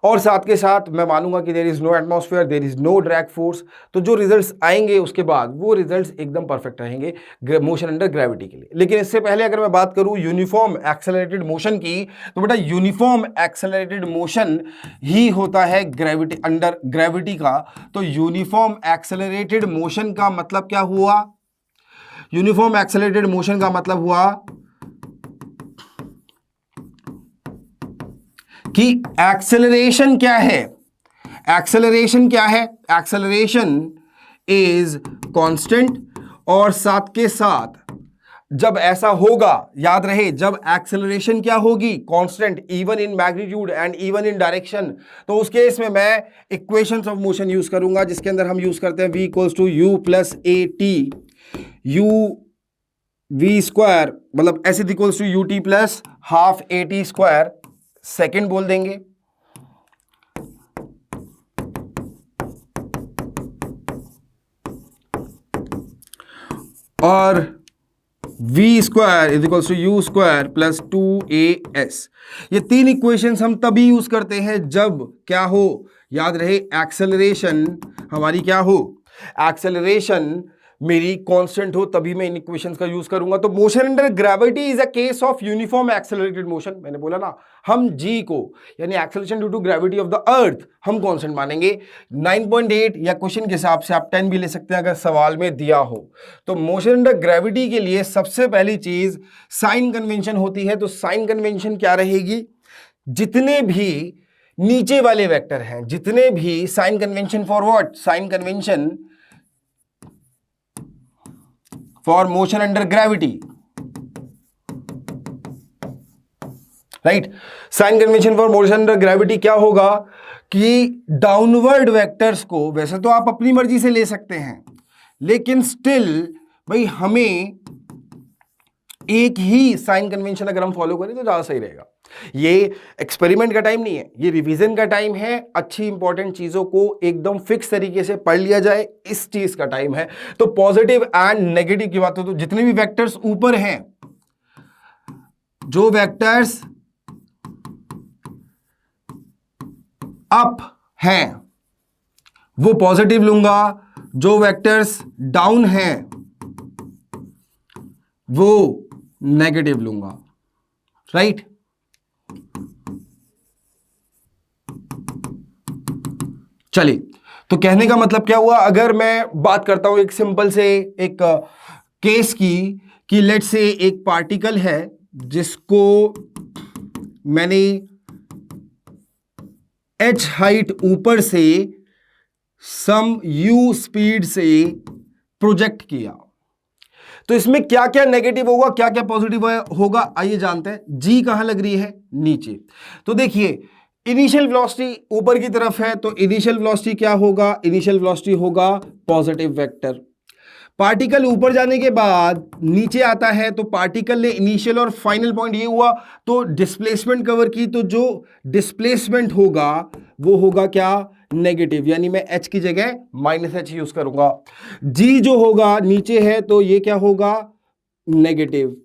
और साथ के साथ मैं मानूंगा कि there is no atmosphere, there is no drag force. तो जो रिजल्ट्स आएंगे उसके बाद वो रिजल्ट्स एकदम परफेक्ट रहेंगे मोशन अंडर ग्रेविटी के लिए। लेकिन इससे पहले अगर मैं बात करूं यूनिफॉर्म एक्सेलरेटेड मोशन की, तो बेटा यूनिफॉर्म एक्सेलरेटेड मोशन ही होता है ग्रेविटी, अंडर ग्रेविटी का। तो यूनिफॉर्म एक्सेलरेटेड मोशन का मतलब क्या हुआ, यूनिफॉर्म एक्सेलरेटेड मोशन का मतलब हुआ कि एक्सेलरेशन क्या है, एक्सेलरेशन क्या है, एक्सेलरेशन इज कांस्टेंट, और साथ के साथ जब ऐसा होगा, याद रहे, जब एक्सेलरेशन क्या होगी, constant, even in magnitude and even in direction, तो उस केस में मैं इक्वेशंस ऑफ मोशन यूज करूंगा, जिसके अंदर हम यूज करते हैं v equals to u plus a t, u v square मतलब s is equals to u t plus half a t square, second बोल देंगे। और v square is equals to u square plus 2as। ये तीन equations हम तभी use करते हैं जब क्या हो, याद रहे, एक्सेलरेशन हमारी क्या हो, एक्सेलरेशन मेरी कांस्टेंट हो, तभी मैं इन इक्वेशंस का यूज करूंगा। तो motion under gravity is a case of uniform accelerated motion. मैंने बोला ना, हम g को यानी acceleration due to gravity of the earth हम कांस्टेंट मानेंगे। 9.8 या क्वेश्चन के हिसाब से आप 10 भी ले सकते हैं अगर सवाल में दिया हो। तो मोशन अंडर ग्रेविटी के लिए सबसे पहली चीज साइन कन्वेंशन होती है। तो साइन कन्वेंशन क्या रहेगी, जितने भी नीचे वाले वेक्टर हैं, जितने भी sign convention for what, sign convention for motion under gravity, right. Sign convention for motion under gravity क्या होगा कि डाउनवर्ड वेक्टर्स को वैसे तो आप अपनी मर्जी से ले सकते हैं, लेकिन स्टिल भाई हमें एक ही साइन कन्वेंशन अगर हम फॉलो करें तो ज्यादा सही रहेगा। ये एक्सपेरिमेंट का टाइम नहीं है, ये रिवीजन का टाइम है। अच्छी इंपॉर्टेंट चीजों को एकदम फिक्स तरीके से पढ़ लिया जाए, इस चीज का टाइम है। तो पॉजिटिव एंड नेगेटिव की बात हो तो जितने भी वेक्टर्स ऊपर हैं, जो वेक्टर्स अप हैं वो पॉजिटिव लूंगा, जो वेक्टर्स डाउन हैं वो नेगेटिव लूंगा, राइट। चलिए, तो कहने का मतलब क्या हुआ, अगर मैं बात करता हूं एक सिंपल से एक केस की कि लेट्स से एक पार्टिकल है जिसको मैंने h हाइट ऊपर से सम u स्पीड से प्रोजेक्ट किया, तो इसमें क्या क्या नेगेटिव होगा, क्या क्या पॉजिटिव होगा, आइए जानते हैं। g कहां लग रही है, नीचे। तो देखिए इनिशियल वेलोसिटी ऊपर की तरफ है, तो इनिशियल वेलोसिटी क्या होगा, इनिशियल वेलोसिटी होगा पॉजिटिव वेक्टर। पार्टिकल ऊपर जाने के बाद नीचे आता है, तो पार्टिकल ने इनिशियल और फाइनल पॉइंट ये हुआ, तो डिस्प्लेसमेंट कवर की, तो जो डिस्प्लेसमेंट होगा वो होगा क्या, नेगेटिव, यानी मैं h की जगह -h यूज करूंगा। g जो होगा नीचे है, तो ये क्या होगा, नेगेटिव।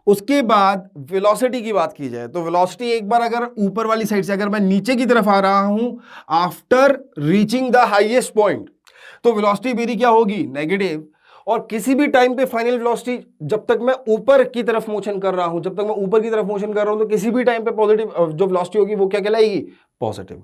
उसके बाद वेलोसिटी की बात की जाए तो वेलोसिटी एक बार अगर ऊपर वाली साइड से अगर मैं नीचे की तरफ आ रहा हूं after reaching the highest point, तो वेलोसिटी मेरी क्या होगी, नेगेटिव। और किसी भी टाइम पे फाइनल वेलोसिटी जब तक मैं ऊपर की तरफ मोशन कर रहा हूं, जब तक मैं ऊपर की तरफ मोशन कर रहा हूं, तो किसी भी टाइम पे पॉजिटिव जो वेलोसिटी होगी वो क्या कहलाएगी, पॉजिटिव।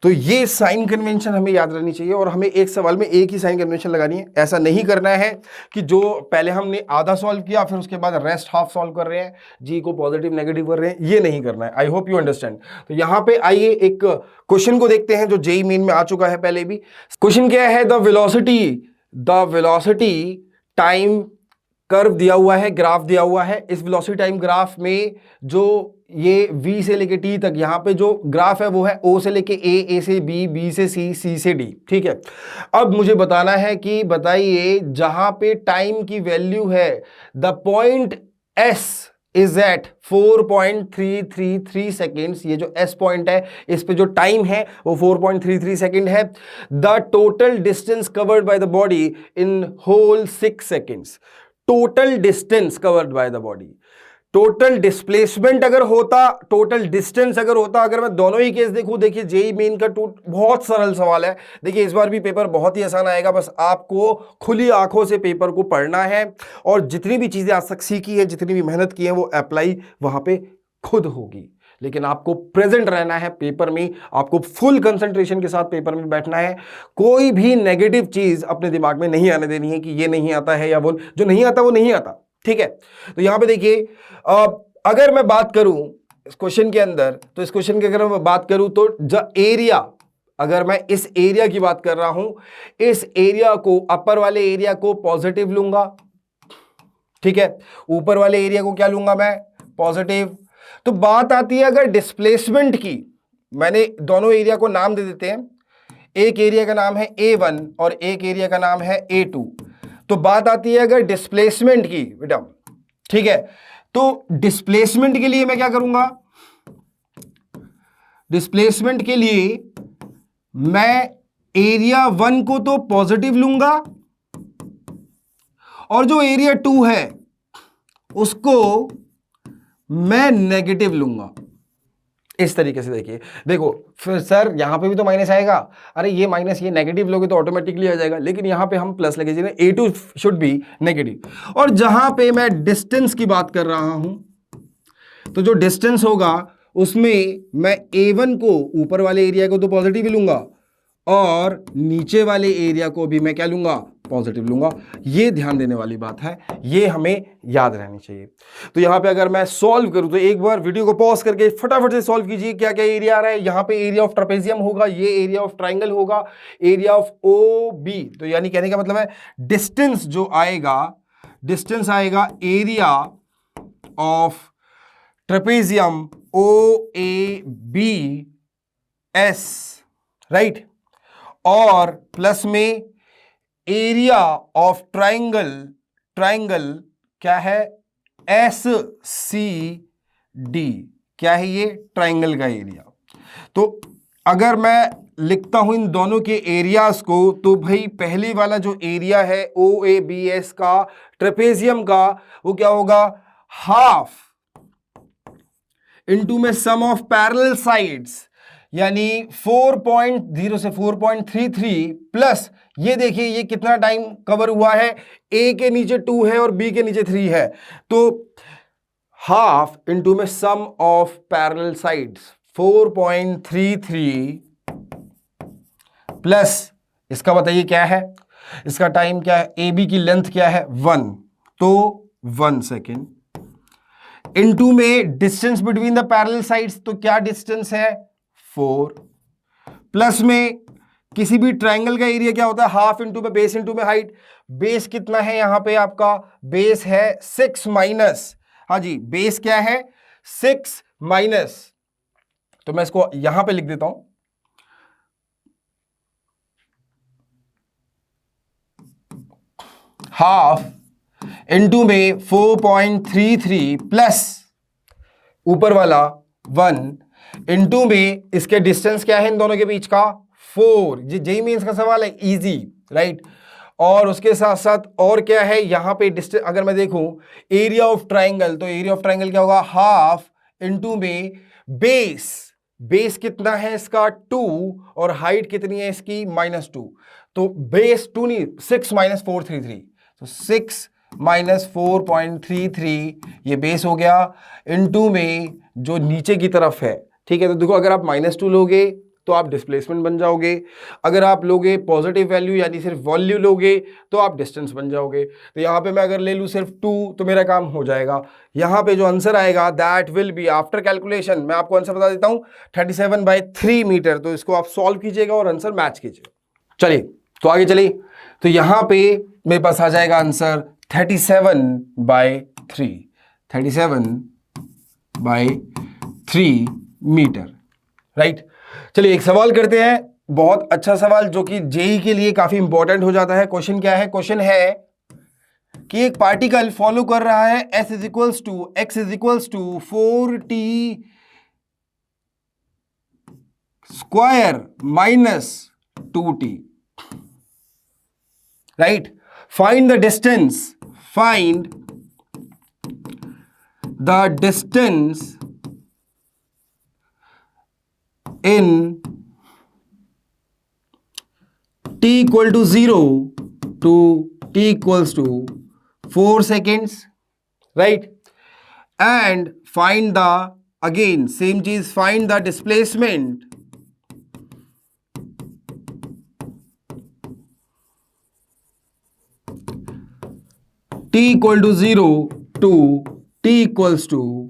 तो ये साइन कन्वेंशन हमें याद रहनी चाहिए और हमें एक सवाल में एक ही साइन कन्वेंशन लगानी है। ऐसा नहीं करना है कि जो पहले हमने आधा सॉल्व किया फिर उसके बाद रेस्ट हाफ सॉल्व कर रहे हैं, जी को पॉजिटिव नेगेटिव कर रहे हैं, ये नहीं करना है। I hope you understand. तो यहां पे आइए एक क्वेश्चन को देखते हैं जो जेईई मेन में आ चुका है पहले भी। क्वेश्चन क्या है, द वेलोसिटी टाइम कर्व दिया हुआ है, ग्राफ दिया हुआ है। इस वेलोसिटी टाइम ग्राफ में जो ये v से लेके t तक यहां पे जो ग्राफ है वो है o से लेके a से b, b से c से d, ठीक है। अब मुझे बताना है कि बताइए जहां पे टाइम की वैल्यू है, the point s is at 4.333 seconds, ये जो s पॉइंट है इस पे जो टाइम है वो 4.33 सेकेंड है। The total distance covered by the body in whole 6 seconds, total distance covered by the body. Total displacement अगर होता, टोटल डिस्टेंस अगर होता, अगर मैं दोनों ही केस देखूं, देखिए जेईई मेन का बहुत सरल सवाल है। देखिए इस बार भी पेपर बहुत ही आसान आएगा, बस आपको खुली आंखों से पेपर को पढ़ना है और जितनी भी चीजें आज तक सीखी है, जितनी भी मेहनत की है, वो अप्लाई वहां पे खुद होगी। लेकिन आपको प्रेजेंट रहना है पेपर में, आपको फुल कंसंट्रेशन के साथ पेपर में बैठना है। कोई भी नेगेटिव चीज अपने दिमाग में नहीं आने देनी है कि ये नहीं आता है या वो जो नहीं आता वो नहीं आता, ठीक है। तो यहां पे देखिए अगर मैं बात करूं इस क्वेश्चन के अंदर, तो इस क्वेश्चन की अगर मैं बात करूं तो एरिया, अगर मैं इस एरिया की बात कर रहा हूं, इस एरिया को, अपर वाले एरिया को पॉजिटिव लूंगा, ठीक है। ऊपर वाले एरिया को क्या लूंगा मैं, पॉजिटिव। तो बात आती है अगर डिस्प्लेसमेंट की, मैंने दोनों एरिया को नाम दे देते हैं, एक एरिया का नाम है A1 और एक एरिया का नाम है A2। तो बात आती है अगर डिस्प्लेसमेंट की बेटा, ठीक है। तो डिस्प्लेसमेंट के लिए मैं क्या करूंगा, डिस्प्लेसमेंट के लिए मैं एरिया 1 को तो पॉजिटिव लूंगा और जो एरिया 2 है उसको मैं नेगेटिव लूंगा। इस तरीके से देखिए, देखो फिर सर यहां पे भी तो माइनस आएगा, अरे ये माइनस ये नेगेटिव लोगे तो ऑटोमेटिकली आ जाएगा, लेकिन यहां पे हम प्लस लगे जिन्हें A2 शुड बी नेगेटिव। और जहां पे मैं डिस्टेंस की बात कर रहा हूं, तो जो डिस्टेंस होगा उसमें मैं A1 को, ऊपर वाले एरिया को तो पॉजिटिव ही लूंगा और नीचे वाले एरिया को भी मैं क्या लूंगा, पॉजिटिव लूंगा। ये ध्यान देने वाली बात है, ये हमें याद रहनी चाहिए। तो यहां पे अगर मैं सॉल्व करूं तो एक बार वीडियो को पॉज करके फटाफट से सॉल्व कीजिए, क्या क्या एरिया आ रहा है। यहां पे एरिया ऑफ ट्रापेजियम होगा, ये एरिया ऑफ ट्राइंगल होगा, एरिया ऑफ OB। तो यानी कहने का मतलब है डिस्टेंस जो आएगा, डिस्टेंस आएगा area of trapezium OABS, right, और प्लस में एरिया ऑफ ट्राइंगल, ट्राइंगल क्या है, SCD, क्या है ये, ट्राइंगल का एरिया। तो अगर मैं लिखता हूं इन दोनों के एरियाज को, तो भाई पहले वाला जो एरिया है OABS का, ट्रेपेजियम का, वो क्या होगा, हाफ इनटू में सम ऑफ पैरेलल साइड्स, यानी 4.0 से 4.33 प्लस ये देखिए ये कितना टाइम कवर हुआ है, ए के नीचे 2 है और बी के नीचे 3 है, तो हाफ इनटू में सम ऑफ पैरेलल साइड्स 4.33 प्लस इसका बताइए क्या है, इसका टाइम क्या है, ए बी की लेंथ क्या है 1, तो 1 सेकेंड इनटू में distance between the parallel sides, तो क्या डिस्टेंस है 4, प्लस में किसी भी ट्रायंगल का एरिया क्या होता है, हाफ इनटू में बेस इनटू में हाइट, बेस कितना है यहां पे आपका, बेस है 6 माइनस, हाँ जी बेस क्या है 6 माइनस, तो मैं इसको यहां पे लिख देता हूं, हाफ इनटू में 4.33 प्लस ऊपर वाला 1 इनटू में इसके डिस्टेंस क्या है इन दोनों के बीच का 4, ये जेईई मेंस का सवाल है, इजी, राइट। और उसके साथ साथ और क्या है यहां पे डिस्टेंस, अगर मैं देखूं एरिया ऑफ ट्राइंगल, तो एरिया ऑफ ट्राइंगल क्या होगा, हाफ इनटू में बेस, बेस कितना है इसका 2 और हाइट कितनी है इसकी -2, तो बेस 2 नहीं 6 माइनस 433, तो 6 माइनस 4.33 ये बेस हो गया, इनटू में जो नीचे की तरफ है, ठीक है। तो देखो अगर आप -2 लोगे तो आप डिस्प्लेसमेंट बन जाओगे, अगर आप लोगे पॉजिटिव वैल्यू यानी सिर्फ वॉल्यू लोगे तो आप डिस्टेंस बन जाओगे। तो यहाँ पे मैं अगर ले लूँ सिर्फ 2 तो मेरा काम हो जाएगा। यहाँ पे जो आंसर आएगा that will be after calculation, मैं आपको आंसर बता देता हूँ 37/3 मीटर। तो इसको आप सॉल्व कीजिएगा और आंसर मैच कीजिएगा। चलिए तो आगे चलिए, तो यहाँ पे मेरे पास आ जाएगा आंसर 37/3, 37/3 मीटर, राइट। चलिए एक सवाल करते हैं, बहुत अच्छा सवाल जो कि जेईई के लिए काफी इंपॉर्टेंट हो जाता है। क्वेश्चन क्या है, क्वेश्चन है कि एक पार्टिकल फॉलो कर रहा है s is equals to x is equals to 4t square minus 2t, right. Find the distance, find the distance in t equal to 0 to t equals to 4 seconds, right, and find the, again same चीज, find the displacement t equal to 0 to t equals to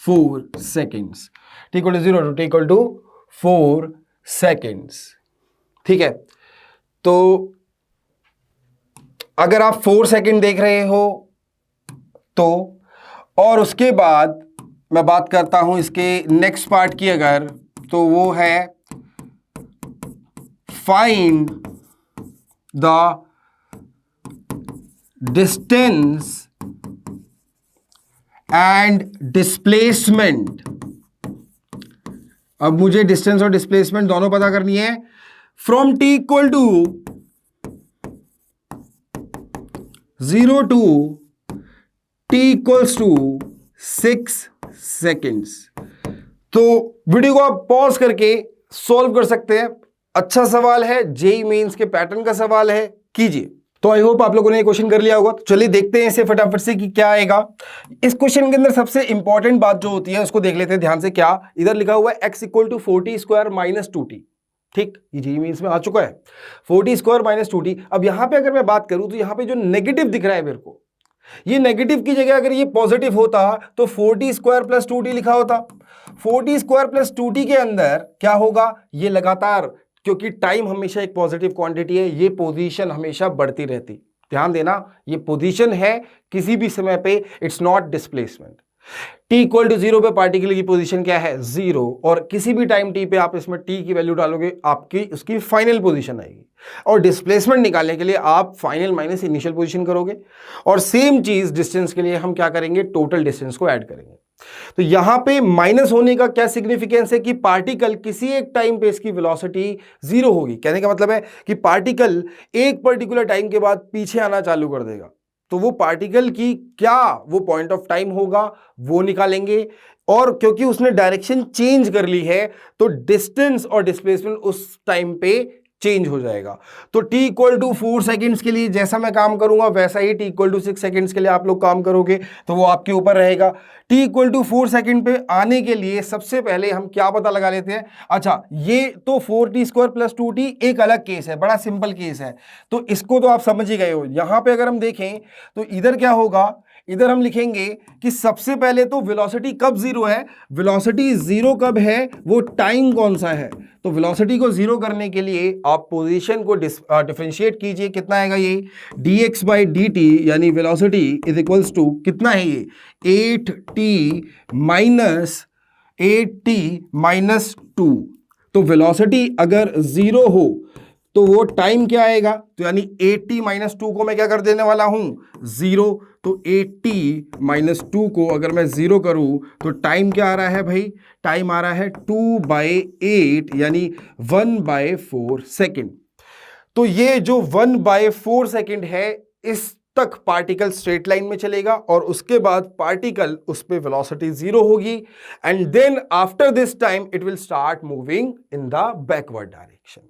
4 seconds, t equal to 0 to t equal to 4 seconds, ठीक है। तो अगर आप 4 second देख रहे हो तो, और उसके बाद मैं बात करता हूं इसके नेक्स्ट पार्ट की अगर, तो वो है find the distance and displacement. अब मुझे डिस्टेंस और डिस्प्लेसमेंट दोनों पता करनी है from t equal to 0 to t equals to 6 seconds. तो वीडियो को आप पॉज करके सॉल्व कर सकते हैं, अच्छा सवाल है, जेईई मेंस के पैटर्न का सवाल है, कीजिए। तो आई होप आप लोगों ने ये क्वेश्चन कर लिया होगा। तो चलिए देखते हैं इसे फटाफट से कि क्या आएगा। इस क्वेश्चन के अंदर सबसे इंपॉर्टेंट बात जो होती है उसको देख लेते हैं ध्यान से। क्या इधर लिखा हुआ है x equal to 40 square minus 2t, ठीक, ये जेईई मेंस में आ चुका है 40 स्क्वायर माइनस 2t। अब यहां पे अगर मैं बात करूं तो यहां पे जो नेगेटिव दिख रहा है मेरे को, ये नेगेटिव की जगह अगर ये पॉजिटिव होता तो 40 स्क्वायर प्लस 2t लिखा होता। 40 स्क्वायर प्लस 2t के अंदर क्या होगा, ये लगातार, क्योंकि टाइम हमेशा एक पॉजिटिव क्वांटिटी है, ये पोजीशन हमेशा बढ़ती रहती। ध्यान देना, ये पोजीशन है किसी भी समय पे, it's not displacement. T equal to 0 पे पार्टिकल की पोजीशन क्या है 0, और किसी भी टाइम टी पे आप इसमें टी की वैल्यू डालोगे आपकी उसकी फाइनल पोजीशन आएगी। और डिस्प्लेसमेंट निकालने के लिए आप फाइनल माइनस इनिशियल पोजीशन करोगे, और सेम चीज डिस्टेंस के लिए हम क्या करेंगे, टोटल डिस्टेंस को ऐड करेंगे। तो यहां पे माइनस होने का क्या सिग्निफिकेंस है कि पार्टिकल किसी एक टाइम पे इसकी वेलोसिटी 0 होगी। कहने का मतलब है कि पार्टिकल एक पर्टिकुलर टाइम के बाद पीछे आना चालू कर देगा, तो वो पार्टिकल की क्या वो पॉइंट ऑफ टाइम होगा वो निकालेंगे, और क्योंकि उसने डायरेक्शन चेंज कर ली है तो डिस्टेंस और डिस्प्लेसमेंट उस टाइम पे चेंज हो जाएगा। तो t इक्वल टू 4 सेकेंड्स के लिए जैसा मैं काम करूंगा वैसा ही t इक्वल टू 6 सेकेंड्स के लिए आप लोग काम करोगे, तो वो आपके ऊपर रहेगा। t इक्वल टू 4 सेकेंड पे आने के लिए सबसे पहले हम क्या पता लगा लेते हैं। अच्छा, ये तो 4t² प्लस 2t एक अलग केस है, बड़ा सिंपल केस है, तो इसको तो आप समझ ही गए हो। यहां पे अगर हम देखें तो इधर क्या होगा, इधर हम लिखेंगे कि सबसे पहले तो वेलोसिटी कब 0 है, वेलोसिटी 0 कब है, वो टाइम कौन सा है। तो वेलोसिटी को 0 करने के लिए आप पोजीशन को डिफरेंशिएट कीजिए, कितना आएगा ये dx बाई dt, यानी वेलोसिटी इज इक्वल्स टू कितना है ये 8t माइनस 2। तो वेलोसिटी अगर 0 हो तो वो टाइम क्या आएगा, तो यानी 8t माइनस 2 को मैं क्या कर देने वाला हूं 0। तो 8t माइनस 2 को अगर मैं 0 करूं तो टाइम क्या आ रहा है भाई, टाइम आ रहा है 2/8 यानी 1/4 सेकेंड। तो ये जो 1/4 सेकेंड है इस तक पार्टिकल स्ट्रेट लाइन में चलेगा, और उसके बाद पार्टिकल उस पे वेलोसिटी 0 होगी, and then after this time it will start moving in the backward direction.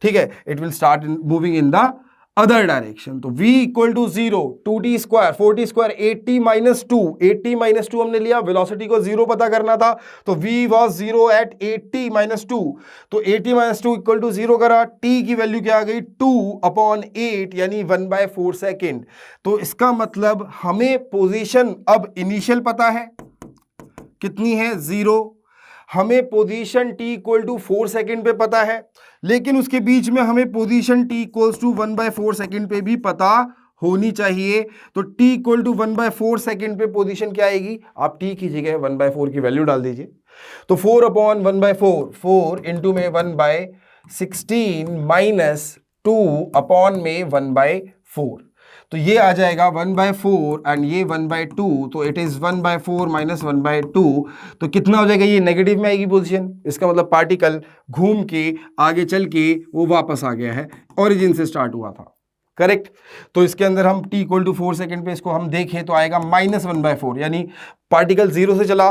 ठीक है, it will start moving in the other direction. तो v equal to 0, 2t square 4t², 8t minus 2, 8t minus 2 हमने लिया, velocity को 0 पता करना था, तो v was 0 eight 8t minus 2। तो 8t माइनस 2 इक्वल टू 0 करा, t की वैल्यू क्या आ गई 2/8 यानी 1/4 सेकेंड। तो इसका मतलब हमें पोजीशन अब इनिशियल पता है कितनी है 0, हमें position t equal to 4 second पे पता है, लेकिन उसके बीच में हमें position t equals to 1/4 second पे भी पता होनी चाहिए। तो t इक्वल टू 1/4 सेकेंड पे पोजीशन क्या आएगी, आप t की जगह 1/4 की वैल्यू डाल दीजिए। तो 4/1/4, 4 इंटू में 1/16 माइनस 2 में 1/4, तो ये आ जाएगा 1/4 एंड ये 1/2, तो इट इज 1/4 माइनस 1/2। तो कितना हो जाएगा, ये नेगेटिव में आएगी पोजीशन, इसका मतलब पार्टिकल घूम के आगे चल के वो वापस आ गया है, ओरिजिन से स्टार्ट हुआ था, करेक्ट। तो इसके अंदर हम t इक्वल टू 4 सेकेंड पे इसको हम देखें तो आएगा -1/4, यानी पार्टिकल 0 से चला,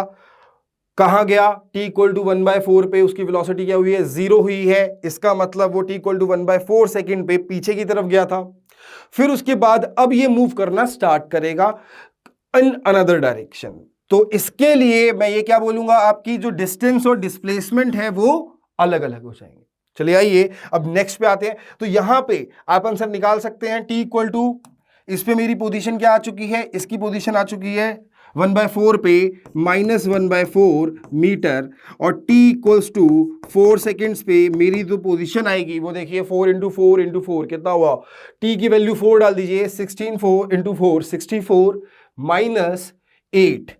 कहां गया, t इक्वल टू 1/4 पे उसकी वेलोसिटी क्या हुई है 0 हुई है, इसका मतलब वो t इक्वल टू 1/4 सेकेंड पे पीछे की तरफ गया था। फिर उसके बाद अब ये मूव करना स्टार्ट करेगा इन अनदर डायरेक्शन। तो इसके लिए मैं ये क्या बोलूंगा, आपकी जो डिस्टेंस और डिस्प्लेसमेंट है वो अलग अलग हो जाएंगे। चलिए आइए अब नेक्स्ट पे आते हैं। तो यहां पे आप आंसर निकाल सकते हैं, t इक्वल टू, इस पे मेरी पोजीशन क्या आ चुकी है, इसकी पोजीशन आ चुकी है 1/4 पे -1/4 मीटर, और t इक्वल्स टू 4 सेकेंड्स पे मेरी जो पोजीशन आएगी वो देखिए 4 इंटू 4 इंटू 4 कितना हुआ, t की वैल्यू 4 डाल दीजिए, 16 4 इंटू 4 64 माइनस 8,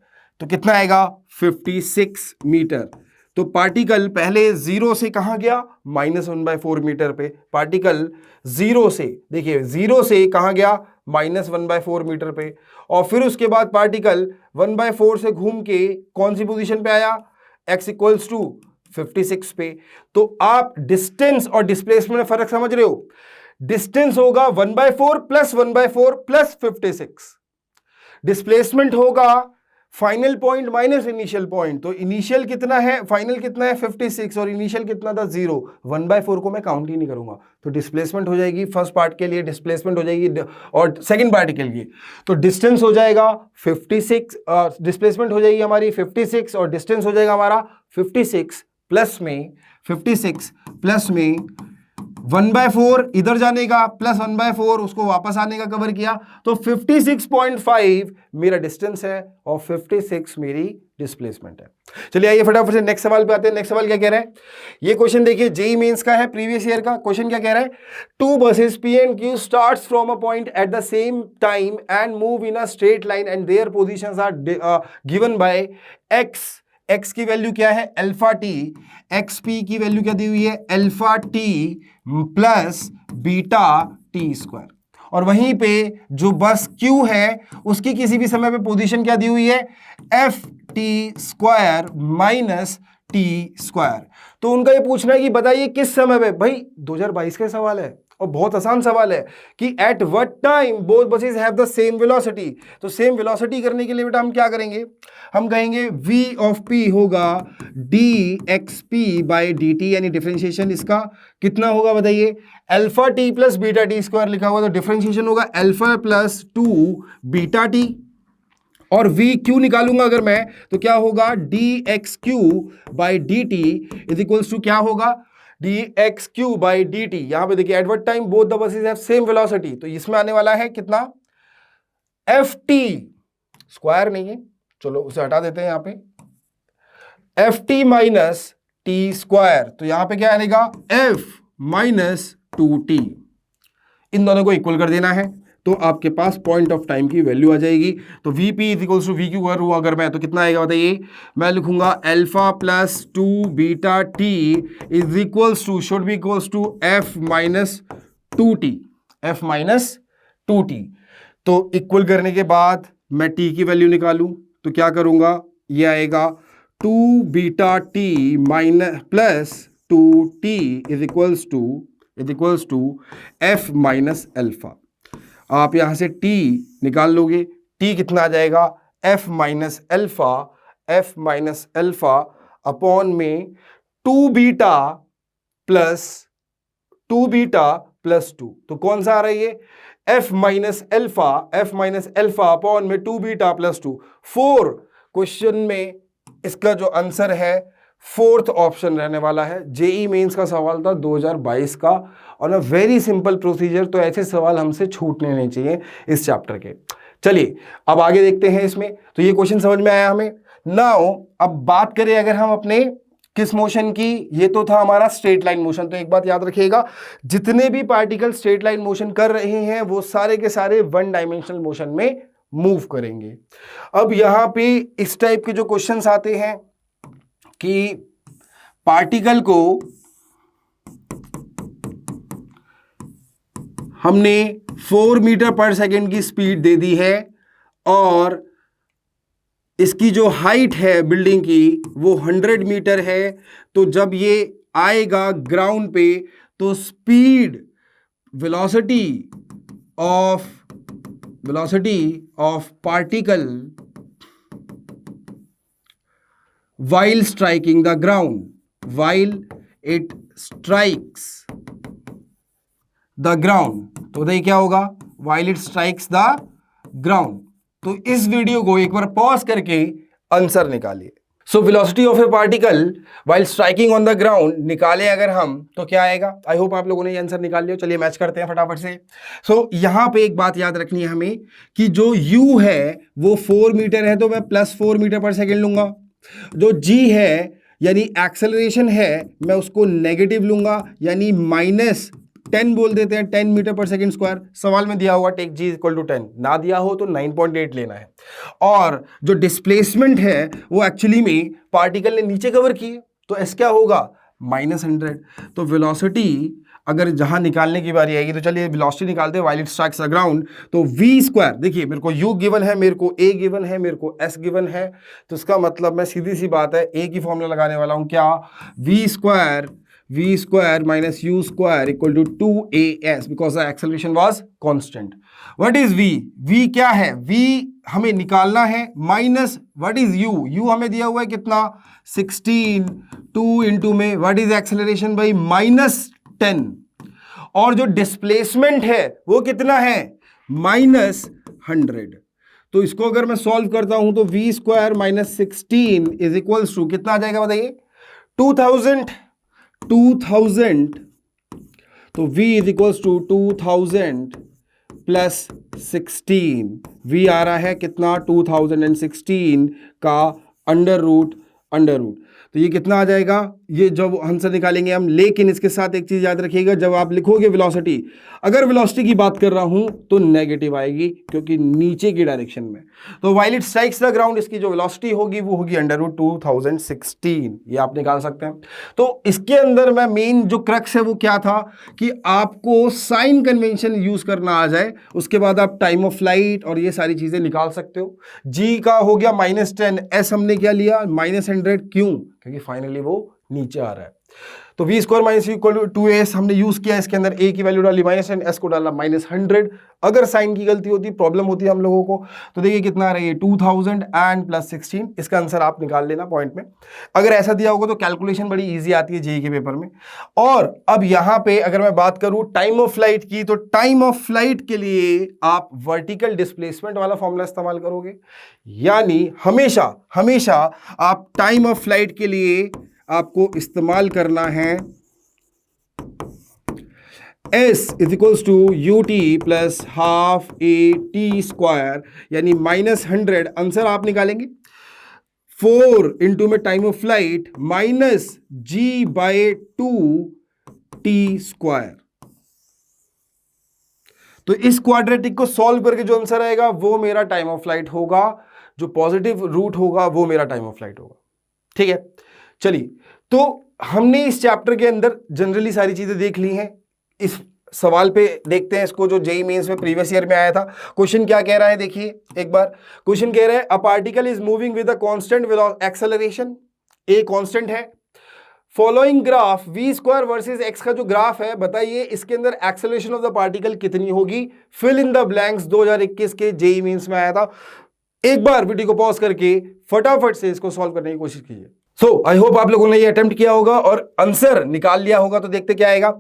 तो कितना आएगा 56 मीटर। तो पार्टिकल पहले 0 से कहां गया, -1/4 मीटर पे, पार्टिकल 0 से, देखिए 0 से कहां गया -1/4 मीटर पे, और फिर उसके बाद पार्टिकल 1/4 से घूम के कौन सी पोजीशन पे आया, x इक्वल्स टू 56 पे। तो आप डिस्टेंस और डिस्प्लेसमेंट में फर्क समझ रहे हो, डिस्टेंस होगा 1/4 प्लस 1/4 प्लस 56, डिस्प्लेसमेंट होगा final point minus initial point. तो इनिशियल कितना है, फाइनल कितना है 56, और इनिशियल कितना था 0, 1/4 को मैं काउंट ही नहीं करूंगा। तो डिस्प्लेसमेंट हो जाएगी फर्स्ट पार्ट के लिए, डिस्प्लेसमेंट हो जाएगी और सेकंड पार्ट के लिए, तो डिस्टेंस हो जाएगा 56, डिस्प्लेसमेंट हो जाएगी हमारी 56 और डिस्टेंस हो जाएगा हमारा 56 प्लस में 56 प्लस में 1/4 इधर जाने का प्लस 1/4 उसको वापस आने का कवर किया, तो 56.5 मेरा डिस्टेंस है और 56 मेरी डिस्प्लेसमेंट है। चलिए आइए फटाफट से नेक्स्ट सवाल पे आते हैं। नेक्स्ट सवाल क्या कह रहा है, ये क्वेश्चन देखिए, जेईई मेंस का है, प्रीवियस ईयर का क्वेश्चन। क्या कह रहा है, two buses p and q starts from a point at the same time and move in a straight line and their positions are given by x. X की वैल्यू क्या है, अल्फा टी। एक्स पी की वैल्यू क्या दी हुई है, alpha t plus beta t square. और वहीं पे जो बस Q है उसकी किसी भी समय पे पोजीशन क्या दी हुई है, F T square minus T square. तो उनका ये पूछना है कि बताइए किस समय पे, भाई 2022 का सवाल है और बहुत आसान सवाल है कि eight what time both buses have the same velocity. तो सेम वेलोसिटी करने के लिए बेटा हम क्या करेंगे, हम कहेंगे v ऑफ p होगा dxp बाई dt, यानी डिफरेंशिएशन इसका कितना होगा बताइए, alpha t plus beta t square लिखा हुआ, तो डिफरेंशिएशन होगा अल्फा प्लस 2 बीटा टी। और v क्यू निकालूंगा अगर मैं तो क्या होगा, dxq by dt is equals to क्या होगा, dxq बाई dt। यहां पे देखिए at what time both the buses have same velocity, तो इसमें आने वाला है कितना, ft स्क्वायर नहीं है, चलो उसे हटा देते हैं यहां पे, ft माइनस टी स्क्वायर, तो यहां पे क्या आएगा, f माइनस 2t। इन दोनों को इक्वल कर देना है तो आपके पास पॉइंट ऑफ टाइम की वैल्यू आ जाएगी। तो Vp is equals to v q करूँ अगर मैं, तो कितना आएगा बताइए, मैं लिखूंगा alpha plus 2 beta t is equals to, should be equals to f minus 2t, f minus 2t। तो इक्वल करने के बाद मैं t की वैल्यू निकालूं तो क्या करूंगा, ये आएगा 2 beta t minus plus 2t is equals to f minus alpha. आप यहां से t निकाल लोगे, t कितना आ जाएगा, f माइनस अल्फा अपॉन में 2 बीटा प्लस 2। तो कौन सा आ रहा है ये, f माइनस अल्फा अपॉन में 2 बीटा प्लस 2। 4 क्वेश्चन में इसका जो आंसर है फोर्थ ऑप्शन रहने वाला है। जेईई मेंस का सवाल था 2022 का और ना वेरी सिंपल प्रोसीजर, तो ऐसे सवाल हमसे छूटने नहीं चाहिए इस चैप्टर के। चलिए अब आगे देखते हैं इसमें, तो ये क्वेश्चन समझ में आया हमें। नाउ अब बात करें अगर हम अपने किस मोशन की, ये तो था हमारा स्ट्रेट लाइन मोशन। तो एक बात याद रखिएगा, जितने भी पार्टिकल स्ट्रेट लाइन मोशन कर रहे हैं वो सारे के सारे वन डायमेंशनल मोशन में मूव करेंगे। अब यहां पे इस टाइप के जो क्वेश्चंस आते हैं कि पार्टिकल को हमने 4 मीटर पर सेकेंड की स्पीड दे दी है और इसकी जो हाइट है बिल्डिंग की वो 100 मीटर है, तो जब ये आएगा ग्राउंड पे तो speed velocity of particle while striking the ground, while it strikes the ground, तो बताइए क्या होगा, while it strikes the ground। तो इस वीडियो को एक बार पॉज करके आंसर निकालिए। So velocity of A particle while striking on the ground निकाले अगर हम तो क्या आएगा, आई होप आप लोगों ने ये आंसर निकाल लिया। चलिए मैच करते हैं फटाफट से। सो यहां पे एक बात याद रखनी है हमें कि जो u है वो 4 मीटर है तो मैं प्लस 4 मीटर पर सेकेंड लूंगा, जो g है यानी एक्सेलरेशन है मैं उसको नेगेटिव लूंगा, यानी माइनस 10 बोल देते हैं, 10 मीटर पर सेकेंड स्क्वायर। सवाल में दिया हुआ टेक g इक्वल टू 10, ना दिया हो तो 9.8 लेना है। और जो डिस्प्लेसमेंट है वो एक्चुअली में पार्टिकल ने नीचे कवर किए, तो s क्या होगा, -100। तो वेलोसिटी अगर जहां निकालने की बारी आएगी तो चलिए वेलोसिटी निकालते हैं while it strikes the ground. तो v स्क्वायर, देखिए मेरे को u गिवन है, मेरे को a गिवन है, मेरे को s गिवन है, तो इसका मतलब मैं सीधी सी बात है a की फॉर्मूला लगाने वाला हूं, क्या, v square minus u square equal to 2as because the acceleration was constant. What is v क्या है, v हमें निकालना है माइनस व्हाट इज u हमें दिया हुआ है कितना, 16, 2 इंटू में व्हाट इज एक्सेलरेशन भाई, -10, और जो डिस्प्लेसमेंट है वो कितना है, -100। तो इसको अगर मैं सॉल्व करता हूं तो v square minus 16 is equals to कितना आ जाएगा बताइए, 2000। तो v is equals to 2000 plus 16, v आ रहा है कितना 2016 का अंडर रूट। तो ये कितना आ जाएगा, ये जब आंसर निकालेंगे हम। लेकिन इसके साथ एक चीज याद रखिएगा, जब आप लिखोगे वेलोसिटी, अगर वेलोसिटी की बात कर रहा हूं तो नेगेटिव आएगी क्योंकि नीचे की डायरेक्शन में। तो while it strikes the ground, इसकी जो वेलोसिटी होगी वो होगी अंडर रूट 2016, ये आप निकाल सकते हैं। तो इसके अंदर में मेन जो क्रक्स है वो क्या था कि आपको साइन कन्वेंशन यूज करना आ जाए, उसके बाद आप टाइम ऑफ फ्लाइट और ये सारी चीजें निकाल सकते हो। जी का हो गया -10, एस हमने क्या लिया -100, क्यों, क्योंकि फाइनली वो नीचे आ रहा है। तो v square minus equal to 2as हमने यूज किया, इसके अंदर a की वैल्यू डाली -10, s को डाला -100। अगर साइन की गलती होती, प्रॉब्लम होती है हम लोगों को, तो देखिए कितना आ रहा है 2000 एंड प्लस 16, इसका आंसर आप निकाल लेना पॉइंट में। अगर ऐसा दिया होगा तो कैलकुलेशन बड़ी इजी आती है जेईई के पेपर में। और अब यहां पे अगर मैं बात करूं टाइम ऑफ फ्लाइट की, तो टाइम ऑफ फ्लाइट के लिए आप वर्टिकल डिस्प्लेसमेंट वाला फॉर्मूला इस्तेमाल करोगे, यानी हमेशा हमेशा आप टाइम ऑफ फ्लाइट के लिए आपको इस्तेमाल करना है s is equals to ut plus half at square, यानी -100। आंसर आप निकालेंगे 4 इंटू में time of flight -g/2t square. तो इस क्वाड्रेटिक को सॉल्व करके जो आंसर आएगा वो मेरा टाइम ऑफ फ्लाइट होगा, जो पॉजिटिव रूट होगा वो मेरा टाइम ऑफ फ्लाइट होगा। ठीक है, चलिए, तो हमने इस चैप्टर के अंदर जनरली सारी चीजें देख ली हैं। इस सवाल पे देखते हैं इसको, जो जेईई मेंस में प्रीवियस ईयर में आया था। क्वेश्चन क्या कह रहा है, देखिए एक बार। क्वेश्चन कह रहा है a particle is moving with a constant acceleration, a constant है। Following graph v square versus x का जो ग्राफ है, बताइए इसके अंदर एक्सेलरेशन ऑफ द पार्टिकल कितनी होगी। फिल इन द ब्लैंक्स 2021 के जेईई मेंस में आया था। एक बार वीडियो को पॉज करके फटाफट से इसको सॉल्व करने की कोशिश कीजिए। सो आई होप आप लोगों ने ये अटेम्प्ट किया होगा और आंसर निकाल लिया होगा। तो देखते क्या आएगा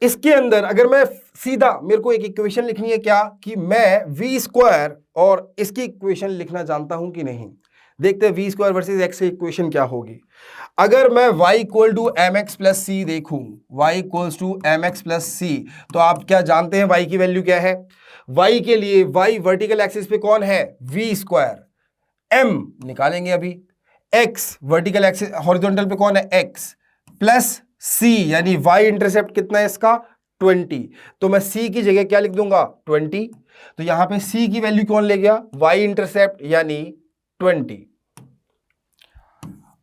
इसके अंदर। अगर मैं सीधा, मेरे को एक इक्वेशन लिखनी है क्या, कि मैं v स्क्वायर और इसकी इक्वेशन लिखना जानता हूं कि नहीं। देखते हैं v स्क्वायर वर्सेस x की इक्वेशन क्या होगी। अगर मैं y equal to m x plus c देखूं, y equals to m x plus c, तो आप क्या जानते हैं y की वैल्यू क्या है। y के लिए y वर्टिकल एक्सिस पे कौन है, v स्क्वायर, m निकालेंगे अभी, x वर्टिकल एक्सिस हॉरिजॉन्टल पे कौन है, x, प्लस c, यानी y इंटरसेप्ट कितना है इसका 20। तो मैं c की जगह क्या लिख दूंगा 20। तो यहां पे c की वैल्यू कौन ले गया, y इंटरसेप्ट यानी 20।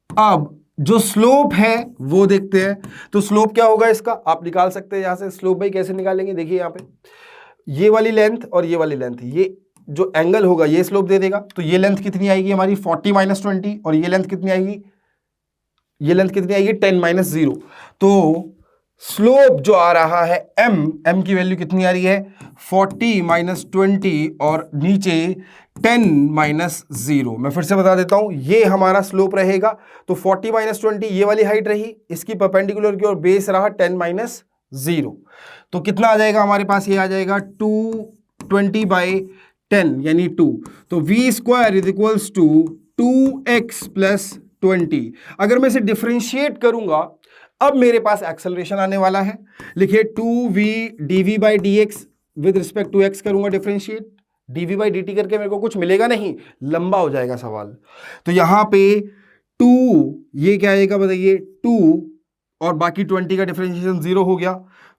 अब जो स्लोप है वो देखते हैं। तो स्लोप क्या होगा इसका, आप निकाल सकते हैं यहां से। स्लोप भाई कैसे निकालेंगे, देखिए यहां पे ये वाली लेंथ और ये वाली लेंथ, ये जो एंगल होगा ये स्लोप दे देगा। तो ये लेंथ कितनी आएगी हमारी 40 - 20, और ये लेंथ कितनी आएगी, ये लेंथ कितनी आएगी 10 - 0। तो स्लोप जो आ रहा है m की वैल्यू कितनी आ रही है 40 - 20 और नीचे 10 - 0। मैं फिर से बता देता हूं, ये हमारा स्लोप रहेगा। तो 40 - 20 ये वाली हाइट रही, इसकी परपेंडिकुलर की और बेस रहा 10 - 0। तो कितना आ जाएगा हमारे पास, ये आ जाएगा 220/10 यानी 2। तो v square is equals to 2x plus 20। अगर मैं इसे डिफरेंशिएट करूंगा, अब मेरे पास एक्सेलरेशन आने वाला है। लिखिए 2v dv/dx with respect to x करूंगा डिफरेंशिएट, dv/dt करके मेरे को कुछ मिलेगा नहीं, लंबा हो जाएगा सवाल। तो यहां पे 2, ये क्या आएगा बताइए 2, और बाकी 20 का डिफरेंशिएशन 0 हो गया।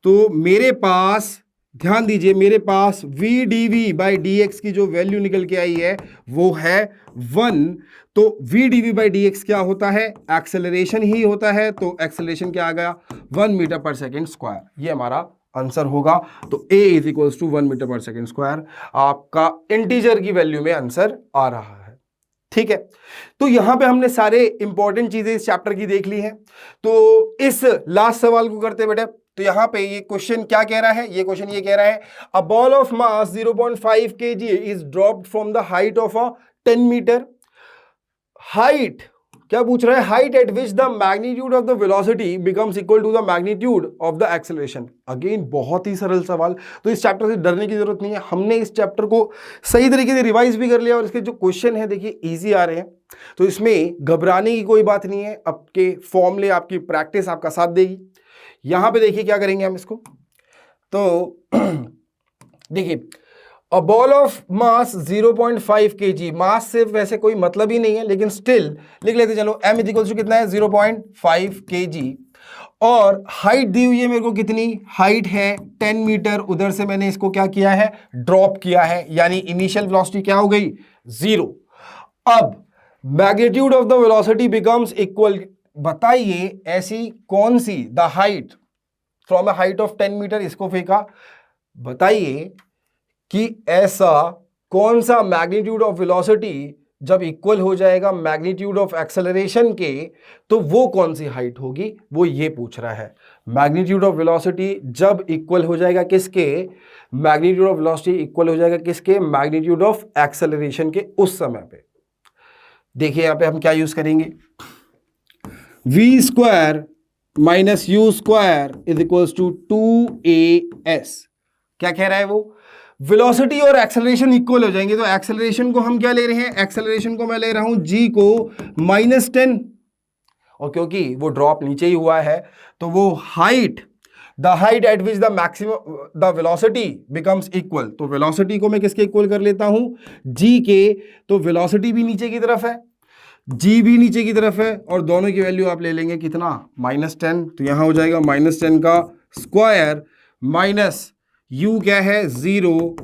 तो मेरे पास, ध्यान दीजिए, मेरे पास v dv/dx की जो वैल्यू निकल के आई है वो है 1। तो v dv/dx क्या होता है, एक्सेलरेशन ही होता है। तो एक्सेलरेशन क्या आ गया 1 मीटर पर सेकेंड स्क्वायर, ये हमारा आंसर होगा। तो a is equals to 1 metre per second square आपका इंटीजर की वैल्यू में आंसर आ रहा है। ठीक है, तो यहां पे हमने सारे इंपॉर्टेंट चीजें इस चैप्टर की देख ली हैं। तो इस लास्ट सवाल को करते बेटा। तो यहां पे ये क्वेश्चन क्या कह रहा है, ये क्वेश्चन ये कह रहा है a ball of mass 0.5 kg is dropped from the height of a 10 metre. Height क्या पूछ रहा है, height at which the magnitude of the velocity becomes equal to the magnitude of the acceleration. Again बहुत ही सरल सवाल, तो इस चैप्टर से डरने की जरूरत नहीं है। हमने इस चैप्टर को सही तरीके से रिवाइज भी कर लिया और इसके जो क्वेश्चन है देखिए इजी आ रहे हैं। तो इसमें घबराने की कोई बात नहीं है, आपके फॉर्मूले, आपकी प्रैक्टिस आपका साथ देगी। यहां पे देखिए क्या करेंगे हम इसको, तो देखिए, अ बॉल ऑफ मास 0.5 kg, मास से वैसे कोई मतलब ही नहीं है, लेकिन स्टिल लिख लेते चलो। m इज इक्वल टू कितना है, 0.5 kg। और हाइट दी हुई है मेरे को, कितनी हाइट है 10 मीटर। उधर से मैंने इसको क्या किया है, ड्रॉप किया है, यानी इनिशियल वेलोसिटी क्या हो गई, 0। अब magnitude of the velocity becomes equal. बताइए ऐसी कौन सी, the height from a height of 10 metre, इसको फेंका। बताइए कि ऐसा कौन सा मैग्नीट्यूड ऑफ वेलोसिटी जब इक्वल हो जाएगा मैग्नीट्यूड ऑफ एक्सेलरेशन के, तो वो कौन सी हाइट होगी, वो ये पूछ रहा है। मैग्नीट्यूड ऑफ वेलोसिटी जब इक्वल हो जाएगा किसके, मैग्नीट्यूड ऑफ वेलोसिटी इक्वल हो जाएगा किसके, मैग्नीट्यूड ऑफ एक्सेलरेशन के उस समय पे। देखिए यहां पे हम क्या यूज करेंगे, v square minus u square is equals to 2as। क्या कह रहा है वो, वेलोसिटी और एक्सेलरेशन इक्वल हो जाएंगे, तो एक्सेलरेशन को हम क्या ले रहे हैं, एक्सेलरेशन को मैं ले रहा हूं g को -10, और क्योंकि वो ड्रॉप नीचे ही हुआ है तो वो height, the height at which the maximum the velocity becomes equal, तो वेलोसिटी को मैं किसके इक्वल कर लेता हूं, g के। तो वेलोसिटी भी नीचे की तरफ है, g भी नीचे की तरफ है, और दोनों की वैल्यू आप ले लेंगे कितना, -10। तो यहां हो जाएगा -10 का स्क्वायर माइनस u क्या है 0,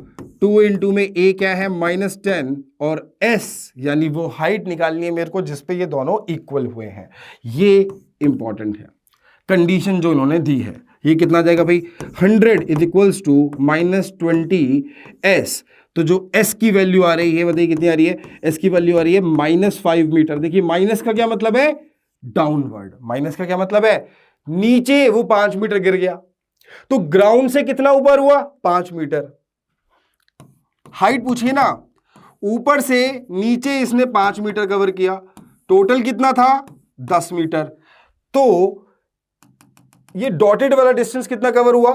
2 इंटू में a क्या है -10, और s यानी वो हाइट निकालनी है मेरे को जिसपे ये दोनों इक्वल हुए हैं। ये इंपॉर्टेंट है कंडीशन जो इन्होंने दी है। ये कितना जाएगा भाई, 100 इज इक्वल्स टू -20s। तो जो s की वैल्यू आ रही है, बताइए कितनी आ रही है, s की वैल्यू आ रही है -5 मीटर। देखिए माइनस का क्या मतलब है, डाउनवर्ड। माइनस का क्या मतलब है, नीचे वो 5 मीटर गिर गया, तो ग्राउंड से कितना ऊपर हुआ, 5 मीटर। हाइट पूछिए ना, ऊपर से नीचे इसने 5 मीटर कवर किया, टोटल कितना था 10 मीटर। तो ये डॉटेड वाला डिस्टेंस कितना कवर हुआ,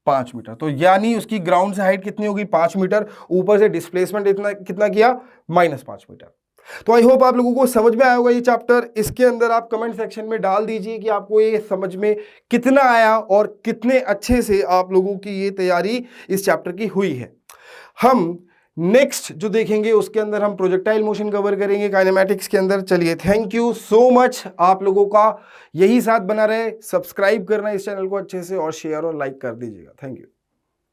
5 मीटर। तो यानी उसकी ग्राउंड से हाइट कितनी होगी, 5 मीटर। ऊपर से डिस्प्लेसमेंट इतना कितना किया, -5 मीटर। तो आई होप आप लोगों को समझ में आया होगा ये चैप्टर। इसके अंदर आप कमेंट सेक्शन में डाल दीजिए कि आपको ये समझ में कितना आया और कितने अच्छे से आप लोगों की ये तैयारी इस चैप्टर की हुई है। हम नेक्स्ट जो देखेंगे उसके अंदर हम प्रोजेक्टाइल मोशन कवर करेंगे काइनेमैटिक्स के अंदर। चलिए, थैंक यू सो मच, आप लोगों का यही साथ बना रहे। सब्सक्राइब करना इस चैनल को अच्छे से, और शेयर और लाइक कर दीजिएगा। Thank you.